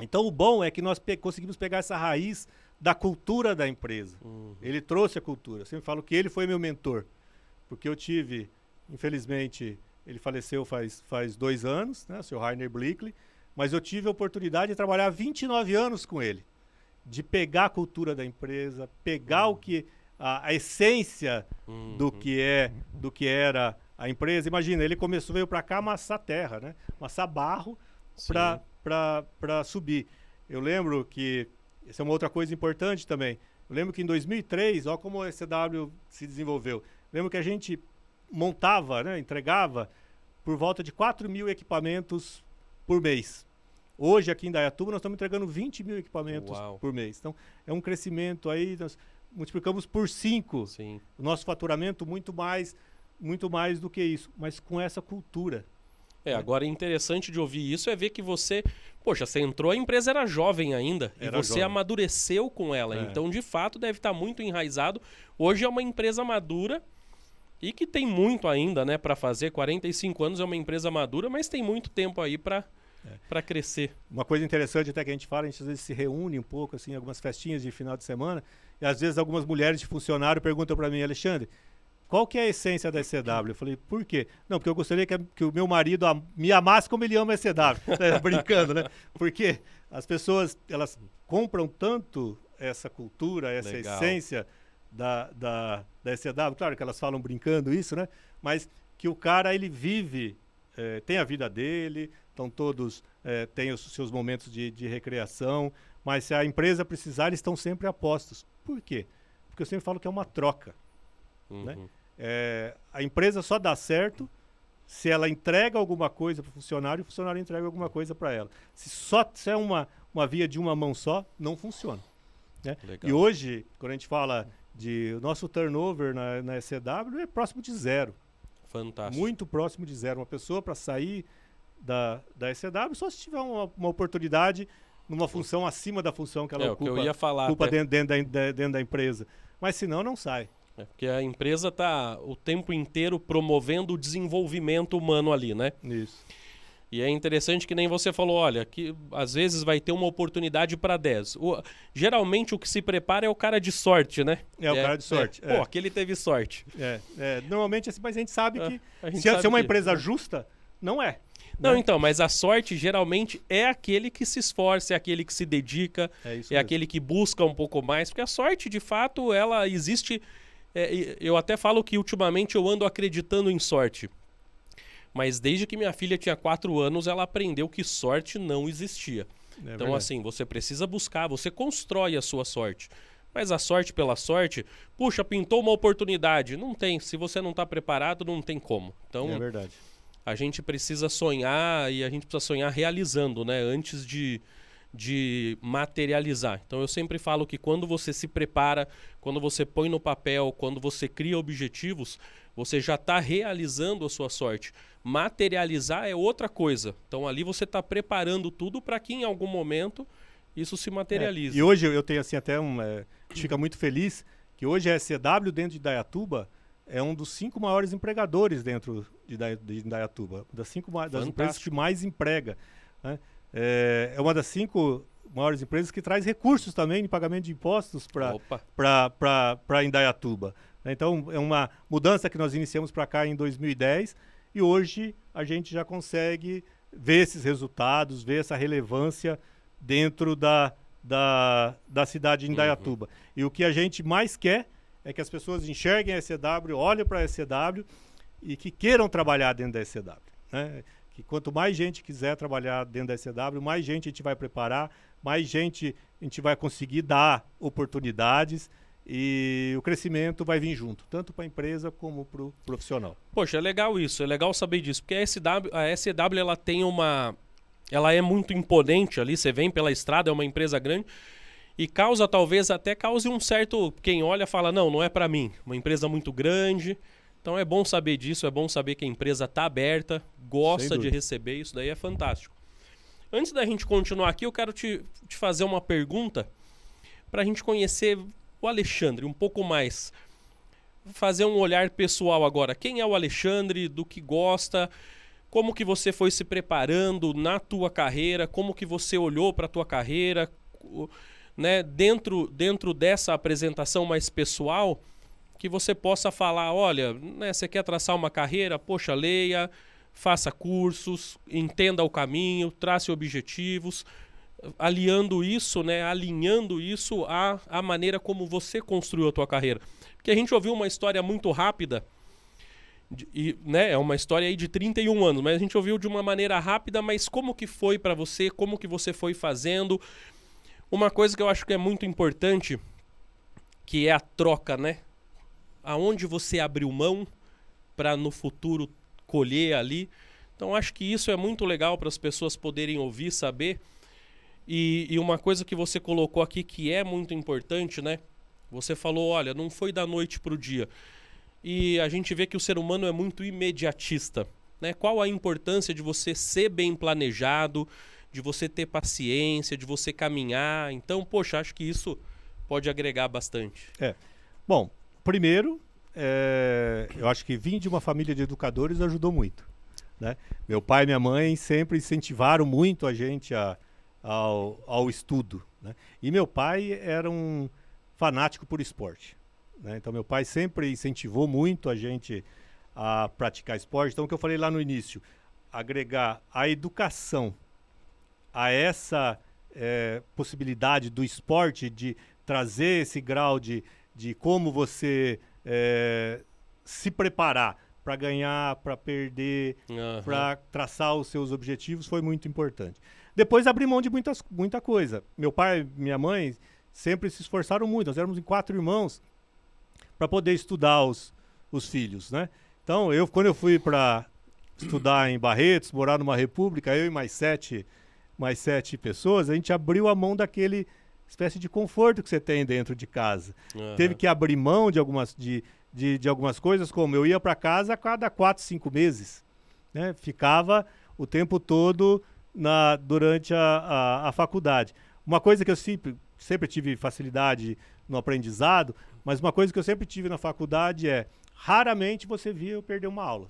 Então o bom é que nós conseguimos pegar essa raiz da cultura da empresa. Ele trouxe a cultura. Eu sempre falo que ele foi meu mentor, porque eu tive, infelizmente, ele faleceu faz 2 anos, né, o Sr. Rainer Blickley, mas eu tive a oportunidade de trabalhar 29 anos com ele, de pegar a cultura da empresa, pegar a essência do que era a empresa. Imagina, ele veio para cá amassar terra, né? Amassar barro para subir. Eu lembro que, essa é uma outra coisa importante também, eu lembro que em 2003, olha como a ECW se desenvolveu, lembro que a gente montava, né, entregava por volta de 4 mil equipamentos por mês. Hoje, aqui em Indaiatuba, nós estamos entregando 20 mil equipamentos por mês. Então, é um crescimento aí, nós multiplicamos por 5 o nosso faturamento, muito mais do que isso, mas com essa cultura. Agora interessante de ouvir isso é ver que você entrou, a empresa era jovem ainda, e você amadureceu com ela. Então, de fato, deve estar muito enraizado. Hoje é uma empresa madura e que tem muito ainda, né, para fazer. 45 anos é uma empresa madura, mas tem muito tempo aí para crescer. Uma coisa interessante até que a gente fala, a gente às vezes se reúne um pouco, assim, em algumas festinhas de final de semana, e às vezes algumas mulheres de funcionário perguntam para mim, Alexandre, qual que é a essência da ECW? Eu falei, por quê? Não, porque eu gostaria que o meu marido me amasse como ele ama a ECW. Brincando, né? Porque as pessoas, elas compram tanto essa cultura, essa essência da ECW. Claro que elas falam brincando isso, né? Mas que o cara, ele vive, tem a vida dele, então todos têm os seus momentos de recreação, mas se a empresa precisar, eles estão sempre a postos. Por quê? Porque eu sempre falo que é uma troca. Né? A empresa só dá certo se ela entrega alguma coisa para o funcionário entrega alguma coisa para ela. Se é uma via de uma mão só, não funciona. Né? E hoje, quando a gente fala o nosso turnover na ECW é próximo de 0. Fantástico. Muito próximo de 0. Uma pessoa para sair da ECW só se tiver uma oportunidade numa função acima da função que ela ocupa, que eu ia falar dentro da empresa. Mas senão não sai. Porque a empresa está o tempo inteiro promovendo o desenvolvimento humano ali, né? Isso. E é interessante que nem você falou, olha, que às vezes vai ter uma oportunidade para 10. Geralmente o que se prepara é o cara de sorte, né? O cara de sorte. Pô, aquele teve sorte. Normalmente assim, mas a gente sabe que se é uma empresa justa, não é. Não, né? Então, mas a sorte geralmente é aquele que se esforça, é aquele que se dedica, aquele que busca um pouco mais, porque a sorte, de fato, ela existe. Eu até falo que ultimamente eu ando acreditando em sorte. Mas desde que minha filha tinha 4 anos, ela aprendeu que sorte não existia. Então, verdade. assim, você precisa buscar, você constrói a sua sorte. Mas a sorte pela sorte, puxa, pintou uma oportunidade. Não tem. Se você não está preparado, não tem como. Então, é verdade. A gente precisa sonhar e a gente precisa sonhar realizando, né? Antes de materializar. Então eu sempre falo que quando você se prepara, quando você põe no papel, quando você cria objetivos, você já está realizando a sua sorte. Materializar é outra coisa. Então ali você está preparando tudo para que em algum momento isso se materialize. E hoje eu tenho assim até a gente fica muito feliz que hoje a ECW dentro de Indaiatuba é um dos 5 maiores empregadores dentro de Indaiatuba, das empresas que mais emprega, né? É uma das 5 maiores empresas que traz recursos também de pagamento de impostos para Indaiatuba. Então, é uma mudança que nós iniciamos para cá em 2010 e hoje a gente já consegue ver esses resultados, ver essa relevância dentro da da cidade de Indaiatuba. E o que a gente mais quer é que as pessoas enxerguem a SCW, olhem para a SCW e que queiram trabalhar dentro da SCW, né? Que quanto mais gente quiser trabalhar dentro da SCW, mais gente a gente vai preparar, mais gente a gente vai conseguir dar oportunidades e o crescimento vai vir junto, tanto para a empresa como para o profissional. Poxa, é legal isso, é legal saber disso, porque a SCW ela tem ela é muito imponente ali, você vem pela estrada, é uma empresa grande e talvez até cause um certo, quem olha fala, não é para mim, uma empresa muito grande. Então é bom saber disso, é bom saber que a empresa está aberta, gosta de receber, isso daí é fantástico. Antes da gente continuar aqui, eu quero te fazer uma pergunta para a gente conhecer o Alexandre um pouco mais. Fazer um olhar pessoal agora. Quem é o Alexandre, do que gosta, como que você foi se preparando na tua carreira, como que você olhou para a tua carreira, né, dentro dessa apresentação mais pessoal, que você possa falar, olha, né, você quer traçar uma carreira, poxa, leia, faça cursos, entenda o caminho, trace objetivos, alinhando isso à maneira como você construiu a tua carreira. Porque a gente ouviu uma história muito rápida, né, é uma história aí de 31 anos, mas a gente ouviu de uma maneira rápida, mas como que foi para você, como que você foi fazendo. Uma coisa que eu acho que é muito importante, que é a troca, né? Aonde você abriu mão para no futuro colher ali. Então acho que isso é muito legal para as pessoas poderem ouvir, saber. E uma coisa que você colocou aqui que é muito importante, né? Você falou, olha, não foi da noite para o dia. E a gente vê que o ser humano é muito imediatista, né? Qual a importância de você ser bem planejado, de você ter paciência, de você caminhar. Então, poxa, acho que isso pode agregar bastante. Bom, primeiro, eu acho que vim de uma família de educadores ajudou muito, né? Meu pai e minha mãe sempre incentivaram muito a gente ao estudo, né? E meu pai era um fanático por esporte, né? Então meu pai sempre incentivou muito a gente a praticar esporte. Então o que eu falei lá no início, agregar a educação a essa possibilidade do esporte, de trazer esse grau de como você se preparar para ganhar, para perder, para traçar os seus objetivos, foi muito importante. Depois abri mão de muita coisa. Meu pai e minha mãe sempre se esforçaram muito. Nós éramos em 4 irmãos para poder estudar os filhos, né? Então, quando eu fui para estudar em Barretos, morar numa república, eu e mais sete pessoas, a gente abriu a mão daquele espécie de conforto que você tem dentro de casa. Teve que abrir mão de algumas coisas, como eu ia para casa a cada 4, 5 meses, né? Ficava o tempo todo durante a faculdade. Uma coisa que eu sempre tive facilidade no aprendizado, mas uma coisa que eu sempre tive na faculdade raramente você via eu perder uma aula.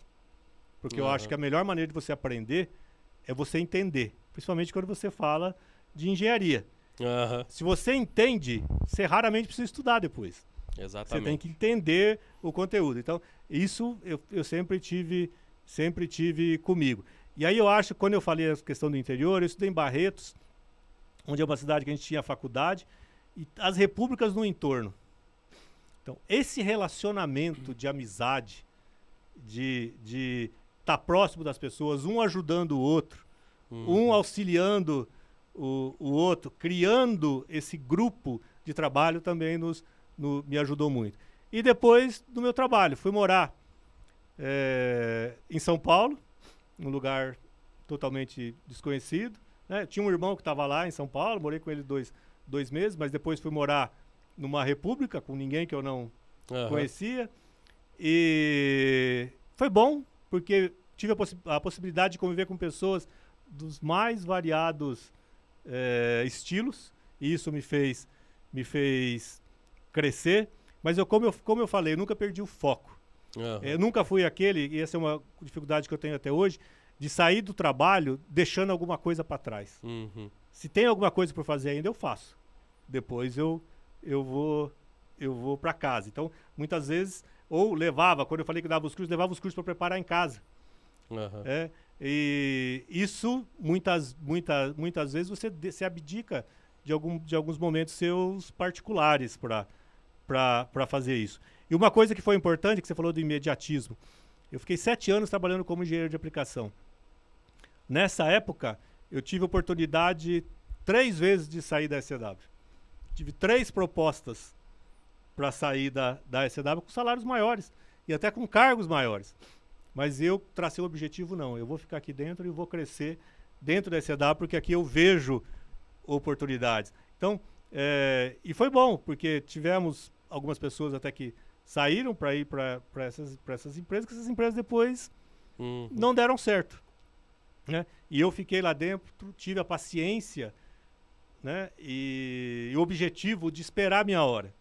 Porque eu acho que a melhor maneira de você aprender é você entender, principalmente quando você fala de engenharia. Se você entende, você raramente precisa estudar depois. Exatamente. Você tem que entender o conteúdo. Então, isso eu sempre tive comigo. E aí eu acho, quando eu falei a questão do interior, eu estudei em Barretos, onde é uma cidade que a gente tinha faculdade, e as repúblicas no entorno. Então, esse relacionamento de amizade, de estar próximo das pessoas, um ajudando o outro, um auxiliando o outro, criando esse grupo de trabalho também me ajudou muito. E depois do meu trabalho, fui morar em São Paulo, num lugar totalmente desconhecido, né? Tinha um irmão que estava lá em São Paulo, morei com ele dois meses, mas depois fui morar numa república com ninguém que eu não conhecia. E foi bom, porque tive a possibilidade de conviver com pessoas dos mais variados estilos, e isso me fez crescer. Mas como eu falei, eu nunca perdi o foco. Eu nunca fui aquele, e essa é uma dificuldade que eu tenho até hoje, de sair do trabalho deixando alguma coisa para trás. Se tem alguma coisa por fazer ainda, eu faço. Depois eu vou para casa. Então, muitas vezes, quando eu falei que dava os cursos, levava os cursos para preparar em casa. E isso, muitas vezes, você abdica de alguns momentos seus particulares para fazer isso. E uma coisa que foi importante, que você falou do imediatismo. Eu fiquei 7 anos trabalhando como engenheiro de aplicação. Nessa época, eu tive oportunidade 3 vezes de sair da SCW. Tive 3 propostas para sair da SCW com salários maiores e até com cargos maiores. Mas eu tracei o objetivo, não. Eu vou ficar aqui dentro e vou crescer dentro da SCW, porque aqui eu vejo oportunidades. Então, e foi bom, porque tivemos algumas pessoas até que saíram para ir para essas empresas, que essas empresas depois não deram certo. Né? E eu fiquei lá dentro, tive a paciência, né? E o objetivo de esperar a minha hora.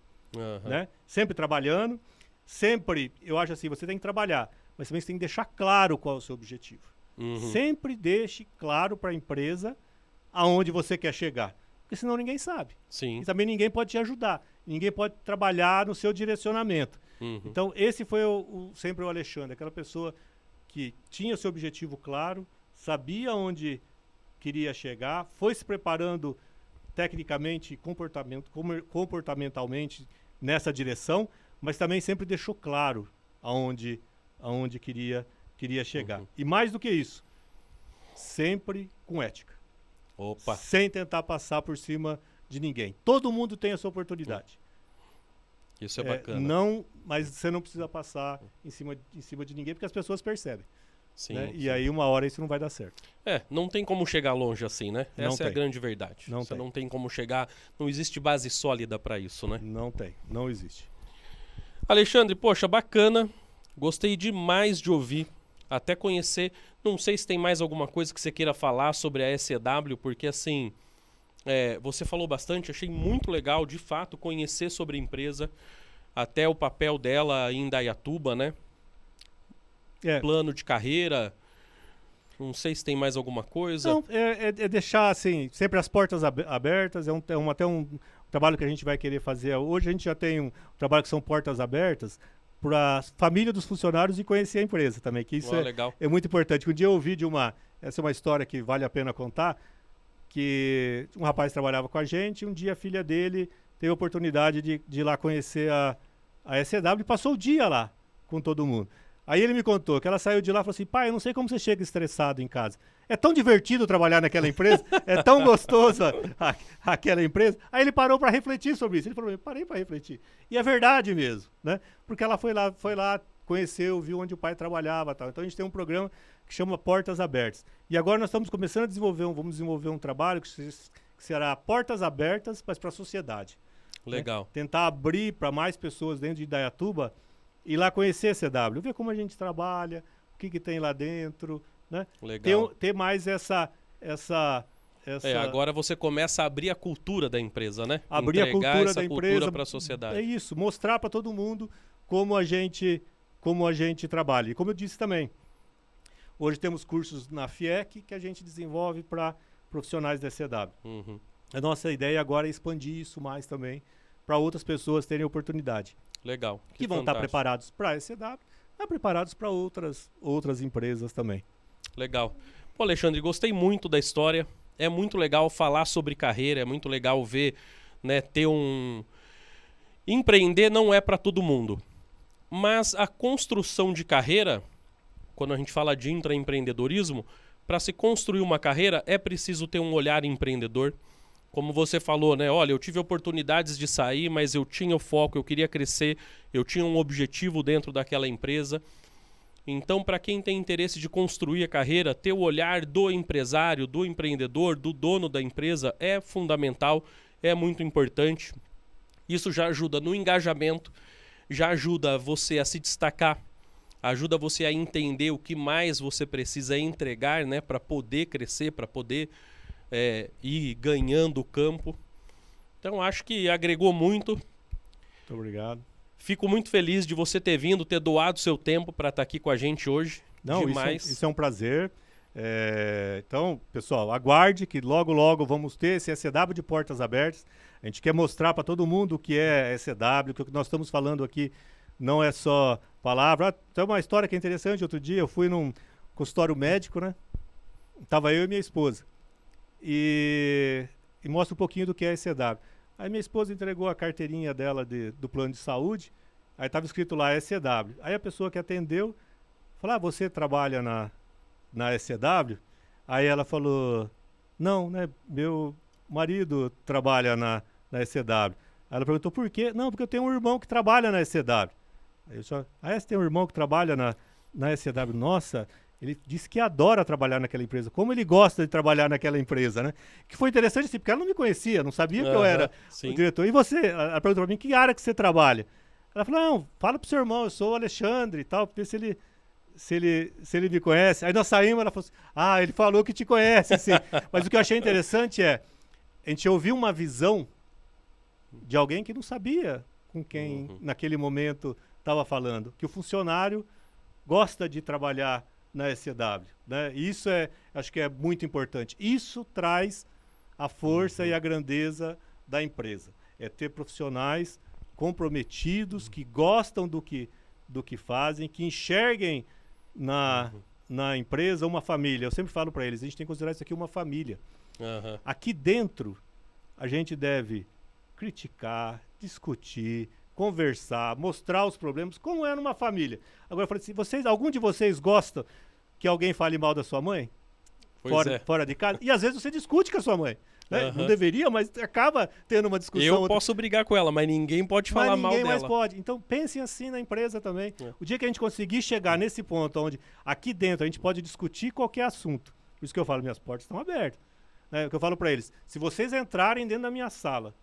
Né? Sempre trabalhando, sempre, eu acho assim, você tem que trabalhar, mas também você tem que deixar claro qual é o seu objetivo. Sempre deixe claro para a empresa aonde você quer chegar, porque senão ninguém sabe. Sim. E também ninguém pode te ajudar, ninguém pode trabalhar no seu direcionamento. Então esse foi sempre o Alexandre, aquela pessoa que tinha o seu objetivo claro, sabia onde queria chegar, foi se preparando tecnicamente e comportamentalmente nessa direção, mas também sempre deixou claro aonde queria chegar. E mais do que isso, sempre com ética. Opa. Sem tentar passar por cima de ninguém. Todo mundo tem a sua oportunidade. Isso é bacana. Não, mas você não precisa passar em cima de ninguém, porque as pessoas percebem. Sim, Né? sim. E aí uma hora isso não vai dar certo. Não tem como chegar longe assim, né? Não Essa é a tem. grande verdade. Você não tem como chegar, não existe base sólida para isso, né? Não tem, não existe. Alexandre, poxa, bacana. Gostei demais de ouvir, até conhecer. Não sei se tem mais alguma coisa que você queira falar sobre a SCW, porque assim, você falou bastante, achei muito legal, de fato, conhecer sobre a empresa, até o papel dela em Indaiatuba, né? Plano de carreira. Não sei se tem mais alguma coisa. Não, é deixar assim, sempre as portas abertas. Até um trabalho que a gente vai querer fazer. Hoje a gente já tem um trabalho que são portas abertas para a família dos funcionários e conhecer a empresa também, que isso legal. É muito importante. Um dia eu ouvi essa é uma história que vale a pena contar, que um rapaz trabalhava com a gente, um dia a filha dele teve a oportunidade de ir lá conhecer a SCW e passou o dia lá com todo mundo. Aí ele me contou que ela saiu de lá e falou assim: pai, eu não sei como você chega estressado em casa. É tão divertido trabalhar naquela empresa, é tão gostoso aquela empresa. Aí ele parou para refletir sobre isso. Ele falou: eu parei para refletir. E é verdade mesmo, né? Porque ela foi lá, conheceu, viu onde o pai trabalhava e tal. Então a gente tem um programa que chama Portas Abertas. E agora nós estamos começando a vamos desenvolver um trabalho que será Portas Abertas, mas para a sociedade. Legal. Né? Tentar abrir para mais pessoas dentro de Indaiatuba e lá conhecer a CW, ver como a gente trabalha, o que tem lá dentro, né? Legal. Ter mais essa agora você começa a abrir a cultura da empresa, né? Abrir Entregar a cultura essa da cultura empresa para a sociedade. É isso, mostrar para todo mundo como a gente trabalha. E como eu disse também, hoje temos cursos na FIEC que a gente desenvolve para profissionais da CW. A nossa ideia agora é expandir isso mais também para outras pessoas terem oportunidade. Legal. Que vão estar preparados para a SCW, mas preparados para outras empresas também. Legal. Pô, Alexandre, gostei muito da história. É muito legal falar sobre carreira, é muito legal ver, né, empreender não é para todo mundo. Mas a construção de carreira, quando a gente fala de intraempreendedorismo, para se construir uma carreira é preciso ter um olhar empreendedor. Como você falou, né? Olha, eu tive oportunidades de sair, mas eu tinha o foco, eu queria crescer, eu tinha um objetivo dentro daquela empresa. Então, para quem tem interesse de construir a carreira, ter o olhar do empresário, do empreendedor, do dono da empresa é fundamental, é muito importante. Isso já ajuda no engajamento, já ajuda você a se destacar, ajuda você a entender o que mais você precisa entregar, né, para poder crescer, para poder ir ganhando o campo. Então acho que agregou muito. Muito obrigado. Fico muito feliz de você ter vindo, ter doado seu tempo para estar aqui com a gente hoje. Não, demais. Isso é um prazer. Então, pessoal, aguarde que logo, logo vamos ter esse SCW de portas abertas. A gente quer mostrar para todo mundo o que é SCW, que o que nós estamos falando aqui não é só palavra. Tem uma história que é interessante. Outro dia eu fui num consultório médico, né? Tava eu e minha esposa. E e mostra um pouquinho do que é a ECW. Aí minha esposa entregou a carteirinha dela do plano de saúde, aí estava escrito lá ECW. Aí a pessoa que atendeu falou, você trabalha na ECW? Aí ela falou, não, né, meu marido trabalha na ECW. Aí ela perguntou, por quê? Não, porque eu tenho um irmão que trabalha na ECW. Aí eu só, você tem um irmão que trabalha na ECW? Nossa, ele disse que adora trabalhar naquela empresa. Como ele gosta de trabalhar naquela empresa, né? Que foi interessante, assim, porque ela não me conhecia, não sabia que eu era o diretor. E você? Ela perguntou pra mim, que área que você trabalha? Ela falou, não, fala pro seu irmão, eu sou o Alexandre e tal, porque se ele me conhece. Aí nós saímos, ela falou assim, ele falou que te conhece, sim. Mas o que eu achei interessante a gente ouviu uma visão de alguém que não sabia com quem naquele momento estava falando, que o funcionário gosta de trabalhar na ECW, né? Isso acho que é muito importante. Isso traz a força e a grandeza da empresa. É ter profissionais comprometidos, que gostam do que fazem, que enxerguem na empresa uma família. Eu sempre falo para eles, a gente tem que considerar isso aqui uma família. Aqui dentro, a gente deve criticar, discutir, conversar, mostrar os problemas, como é numa família. Agora, eu falei assim, algum de vocês gosta que alguém fale mal da sua mãe? Fora de casa? E às vezes você discute com a sua mãe. Né? Não deveria, mas acaba tendo uma discussão. Eu posso brigar com ela, mas ninguém pode falar mal dela. Ninguém mais pode. Então pensem assim na empresa também. O dia que a gente conseguir chegar nesse ponto onde aqui dentro a gente pode discutir qualquer assunto. Por isso que eu falo, minhas portas estão abertas. O que eu falo para eles, se vocês entrarem dentro da minha sala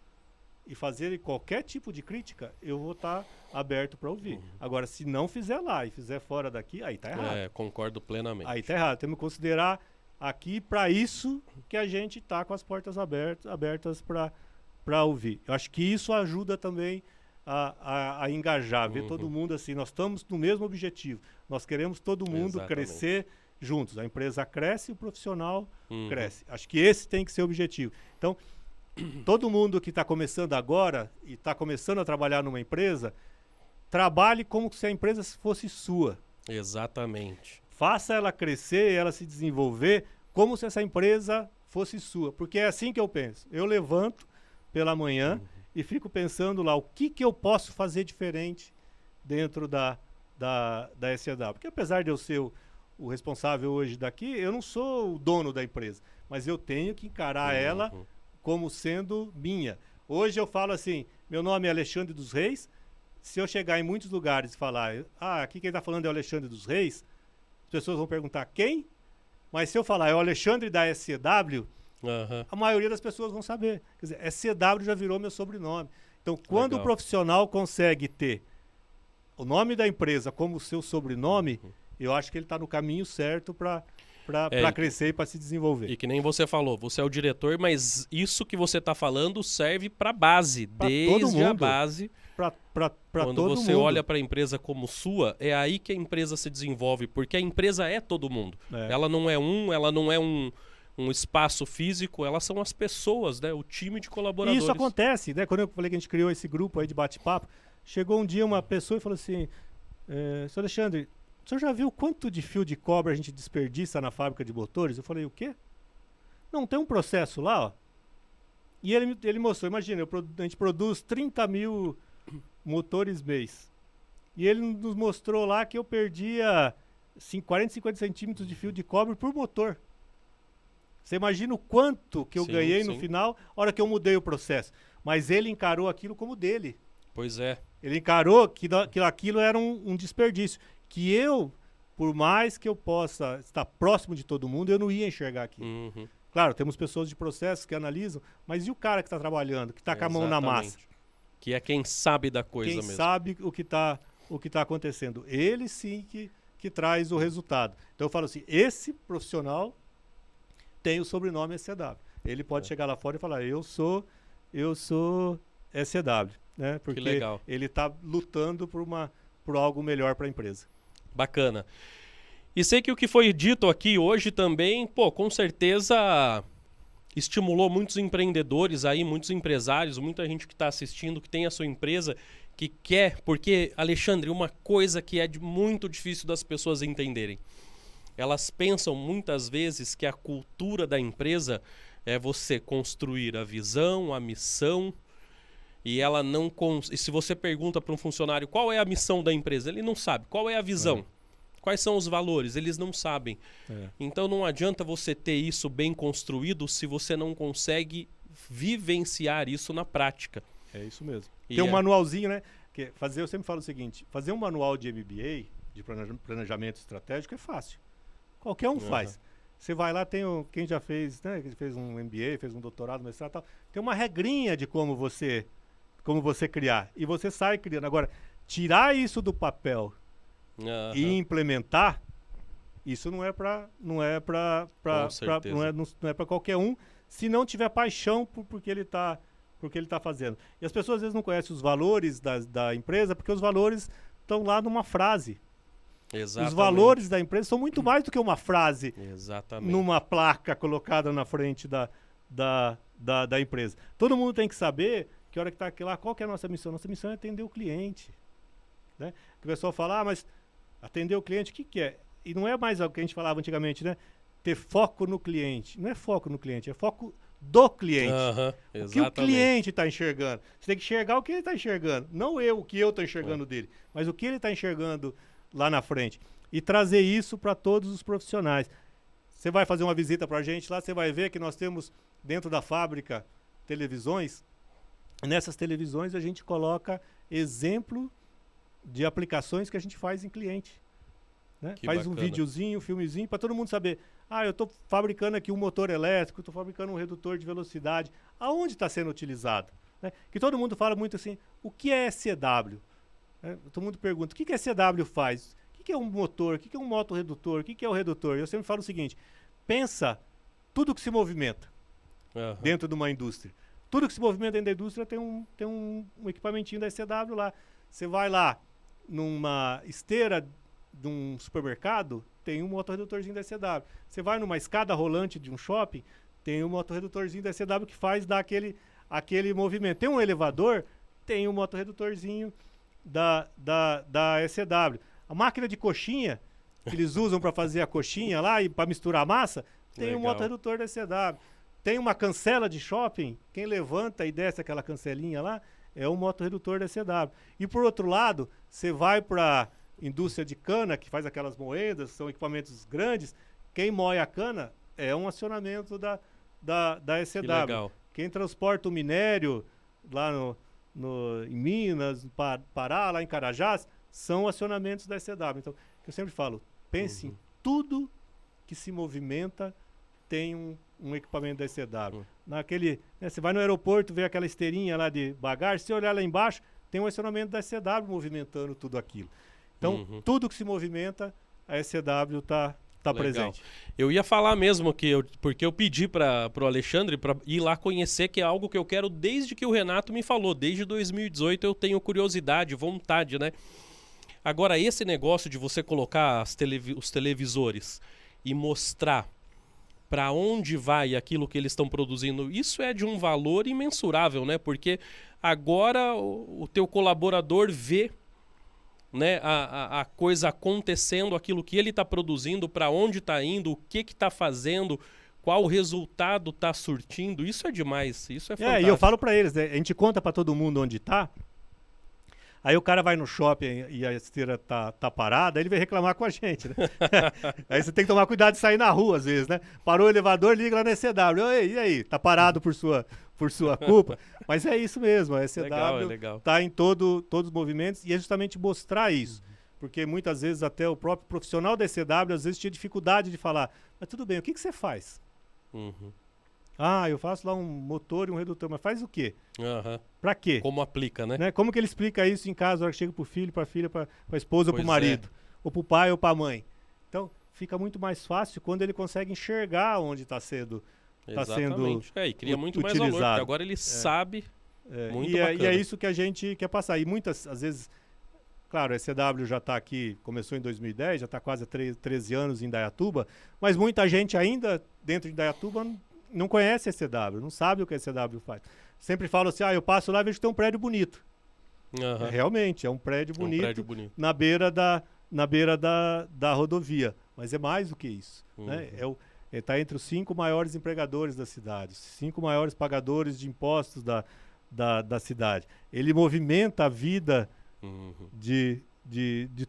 e fazerem qualquer tipo de crítica, eu vou estar aberto para ouvir. Agora, se não fizer lá e fizer fora daqui, aí tá errado. Concordo plenamente. Aí tá errado. Temos que considerar aqui para isso que a gente tá com as portas abertas para ouvir. Eu acho que isso ajuda também a engajar, ver todo mundo assim. Nós estamos no mesmo objetivo. Nós queremos todo mundo crescer juntos. A empresa cresce e o profissional cresce. Acho que esse tem que ser o objetivo. Então, todo mundo que está começando agora e está começando a trabalhar numa empresa, trabalhe como se a empresa fosse sua. Exatamente. Faça ela crescer, ela se desenvolver como se essa empresa fosse sua. Porque é assim que eu penso. Eu levanto pela manhã e fico pensando lá o que eu posso fazer diferente dentro da ECW. Porque apesar de eu ser o responsável hoje daqui, eu não sou o dono da empresa. Mas eu tenho que encarar ela como sendo minha. Hoje eu falo assim, meu nome é Alexandre dos Reis. Se eu chegar em muitos lugares e falar, aqui quem está falando é o Alexandre dos Reis, as pessoas vão perguntar quem? Mas se eu falar, é o Alexandre da ECW, a maioria das pessoas vão saber. Quer dizer, ECW já virou meu sobrenome. Então, quando o profissional consegue ter o nome da empresa como seu sobrenome, eu acho que ele está no caminho certo para crescer e para se desenvolver. E que nem você falou, você é o diretor, mas isso que você está falando serve para a base, desde a base. Quando você olha para a empresa como sua, é aí que a empresa se desenvolve, porque a empresa é todo mundo. Ela não é um espaço físico, elas são as pessoas, né? O time de colaboradores. E isso acontece, né? Quando eu falei que a gente criou esse grupo aí de bate-papo, chegou um dia uma pessoa e falou assim, Sr. Alexandre, o senhor já viu quanto de fio de cobre a gente desperdiça na fábrica de motores? Eu falei, o quê? Não, tem um processo lá, ó. E ele mostrou, imagina, a gente produz 30 mil motores mês. E ele nos mostrou lá que eu perdia 40, 50 centímetros de fio de cobre por motor. Você imagina o quanto que eu ganhei no final, na hora que eu mudei o processo. Mas ele encarou aquilo como dele. Pois é. Ele encarou que aquilo era um desperdício. Que eu, por mais que eu possa estar próximo de todo mundo, eu não ia enxergar aquilo. Claro, temos pessoas de processos que analisam, mas e o cara que está trabalhando, que está com a mão na massa? Que é quem sabe da coisa mesmo. Quem sabe o que tá acontecendo. Ele sim que traz o resultado. Então eu falo assim, esse profissional tem o sobrenome ECW. Ele pode chegar lá fora e falar, eu sou ECW, né? Porque ele está lutando por algo melhor para a empresa. Bacana. E sei que o que foi dito aqui hoje também, com certeza estimulou muitos empreendedores aí, muitos empresários, muita gente que está assistindo, que tem a sua empresa, que quer, porque, Alexandre, uma coisa que é muito difícil das pessoas entenderem. Elas pensam muitas vezes que a cultura da empresa É você construir a visão, a missão, e ela não... E se você pergunta para um funcionário qual é a missão da empresa, ele não sabe. Qual é a visão? Quais são os valores? Eles não sabem. Então não adianta você ter isso bem construído se você não consegue vivenciar isso na prática. É isso mesmo. Tem um manualzinho, né? Eu sempre falo o seguinte, fazer um manual de MBA, de planejamento estratégico, é fácil. Qualquer um faz. Você vai lá, quem já fez, né? Quem fez um MBA, fez um doutorado, mestrado e tal, tem uma regrinha de como você criar. E você sai criando. Agora, tirar isso do papel e implementar, isso não é para qualquer um, se não tiver paixão porque ele está fazendo. E as pessoas às vezes não conhecem os valores da empresa, porque os valores estão lá numa frase. Exatamente. Os valores da empresa são muito mais do que uma frase numa placa colocada na frente da empresa. Todo mundo tem que saber que a hora que está aqui lá, qual que é a nossa missão? Nossa missão é atender o cliente. Né? O pessoal fala, mas atender o cliente, o que é? E não é mais o que a gente falava antigamente, né? Ter foco no cliente. Não é foco no cliente, é foco do cliente. O que o cliente está enxergando. Você tem que enxergar o que ele está enxergando. Não o que eu estou enxergando dele, mas o que ele está enxergando lá na frente. E trazer isso para todos os profissionais. Você vai fazer uma visita para a gente lá, você vai ver que nós temos dentro da fábrica televisões. Nessas televisões a gente coloca exemplo de aplicações que a gente faz em cliente. Né? Faz bacana. Um videozinho, um filmezinho, para todo mundo saber. Eu estou fabricando aqui um motor elétrico, estou fabricando um redutor de velocidade. Aonde está sendo utilizado? Né? Que todo mundo fala muito assim, o que é SCW? Todo mundo pergunta, o que a SCW faz? O que é um motor? O que é um motorredutor? O que é o redutor? Eu sempre falo o seguinte, pensa tudo que se movimenta dentro de uma indústria. Tudo que se movimenta dentro da indústria tem um equipamentinho da SCW lá. Você vai lá numa esteira de um supermercado, tem um motorredutorzinho da SCW. Você vai numa escada rolante de um shopping, tem um motorredutorzinho da SCW que faz dar aquele movimento. Tem um elevador, tem um motorredutorzinho da SCW. A máquina de coxinha, que eles usam para fazer a coxinha lá e para misturar a massa, tem um motorredutor da SCW. Tem uma cancela de shopping, quem levanta e desce aquela cancelinha lá, é um motorredutor da SCW. E por outro lado, você vai para indústria de cana, que faz aquelas moedas, são equipamentos grandes, quem moe a cana é um acionamento da SCW. Quem transporta o minério lá em Minas, Pará, lá em Carajás, são acionamentos da SCW. Então, eu sempre falo, pense em tudo que se movimenta tem um equipamento da SCW. Você vai no aeroporto, vê aquela esteirinha lá de bagagem, se olhar lá embaixo, tem um acionamento da SCW movimentando tudo aquilo. Então, tudo que se movimenta, a SCW está presente. Eu ia falar mesmo porque eu pedi para o Alexandre para ir lá conhecer, que é algo que eu quero desde que o Renato me falou. Desde 2018 eu tenho curiosidade, vontade, né? Agora, esse negócio de você colocar os televisores e mostrar para onde vai aquilo que eles estão produzindo, isso é de um valor imensurável, né? Porque agora o teu colaborador vê, né, a coisa acontecendo, aquilo que ele está produzindo, para onde está indo, o que está fazendo, qual resultado está surtindo. Isso é demais, isso é fantástico. E eu falo para eles, né, a gente conta para todo mundo onde está. Aí o cara vai no shopping e a esteira tá parada, aí ele vem reclamar com a gente, né? Aí você tem que tomar cuidado de sair na rua, às vezes, né? Parou o elevador, liga lá na SCW. E aí? Tá parado por sua culpa? Mas é isso mesmo, a SCW tá em todos os movimentos e é justamente mostrar isso. Porque muitas vezes até o próprio profissional da SCW, às vezes tinha dificuldade de falar, mas tudo bem, o que você faz? Eu faço lá um motor e um redutor, mas faz o quê? Pra quê? Como aplica, né? Como que ele explica isso em casa, a hora que chega pro filho, pra filha, pra esposa ou pro marido? Ou pro pai ou pra mãe? Então, fica muito mais fácil quando ele consegue enxergar onde está sendo e cria muito mais utilizado. valor, porque agora ele sabe muito bacana. E é isso que a gente quer passar. E muitas, às vezes, claro, a SCW já está aqui, começou em 2010, já está quase há 13 anos em Indaiatuba, mas muita gente ainda dentro de Indaiatuba não conhece a SCW, não sabe o que a SCW faz. Sempre falo assim, eu passo lá e vejo que tem um prédio bonito. Realmente, é um prédio bonito, na beira da rodovia. Mas é mais do que isso. Né? Ele está entre os 5 maiores empregadores da cidade, os 5 maiores pagadores de impostos da cidade. Ele movimenta a vida de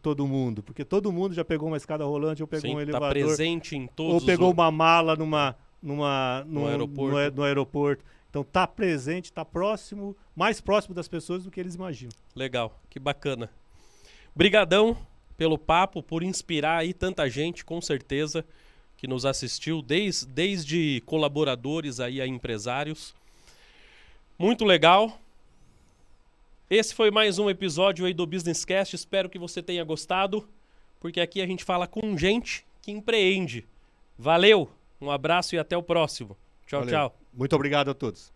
todo mundo, porque todo mundo já pegou uma escada rolante, ou pegou um elevador, presente em todos ou pegou os... uma mala no aeroporto. Então está presente, está próximo, mais próximo das pessoas do que eles imaginam. Legal, que bacana. Brigadão pelo papo, por inspirar aí tanta gente, com certeza, que nos assistiu, desde colaboradores aí a empresários. Muito legal. Esse foi mais um episódio aí do Business Cast. Espero que você tenha gostado, porque aqui a gente fala com gente que empreende. Valeu, um abraço e até o próximo. Tchau, Valeu. tchau. Muito obrigado a todos.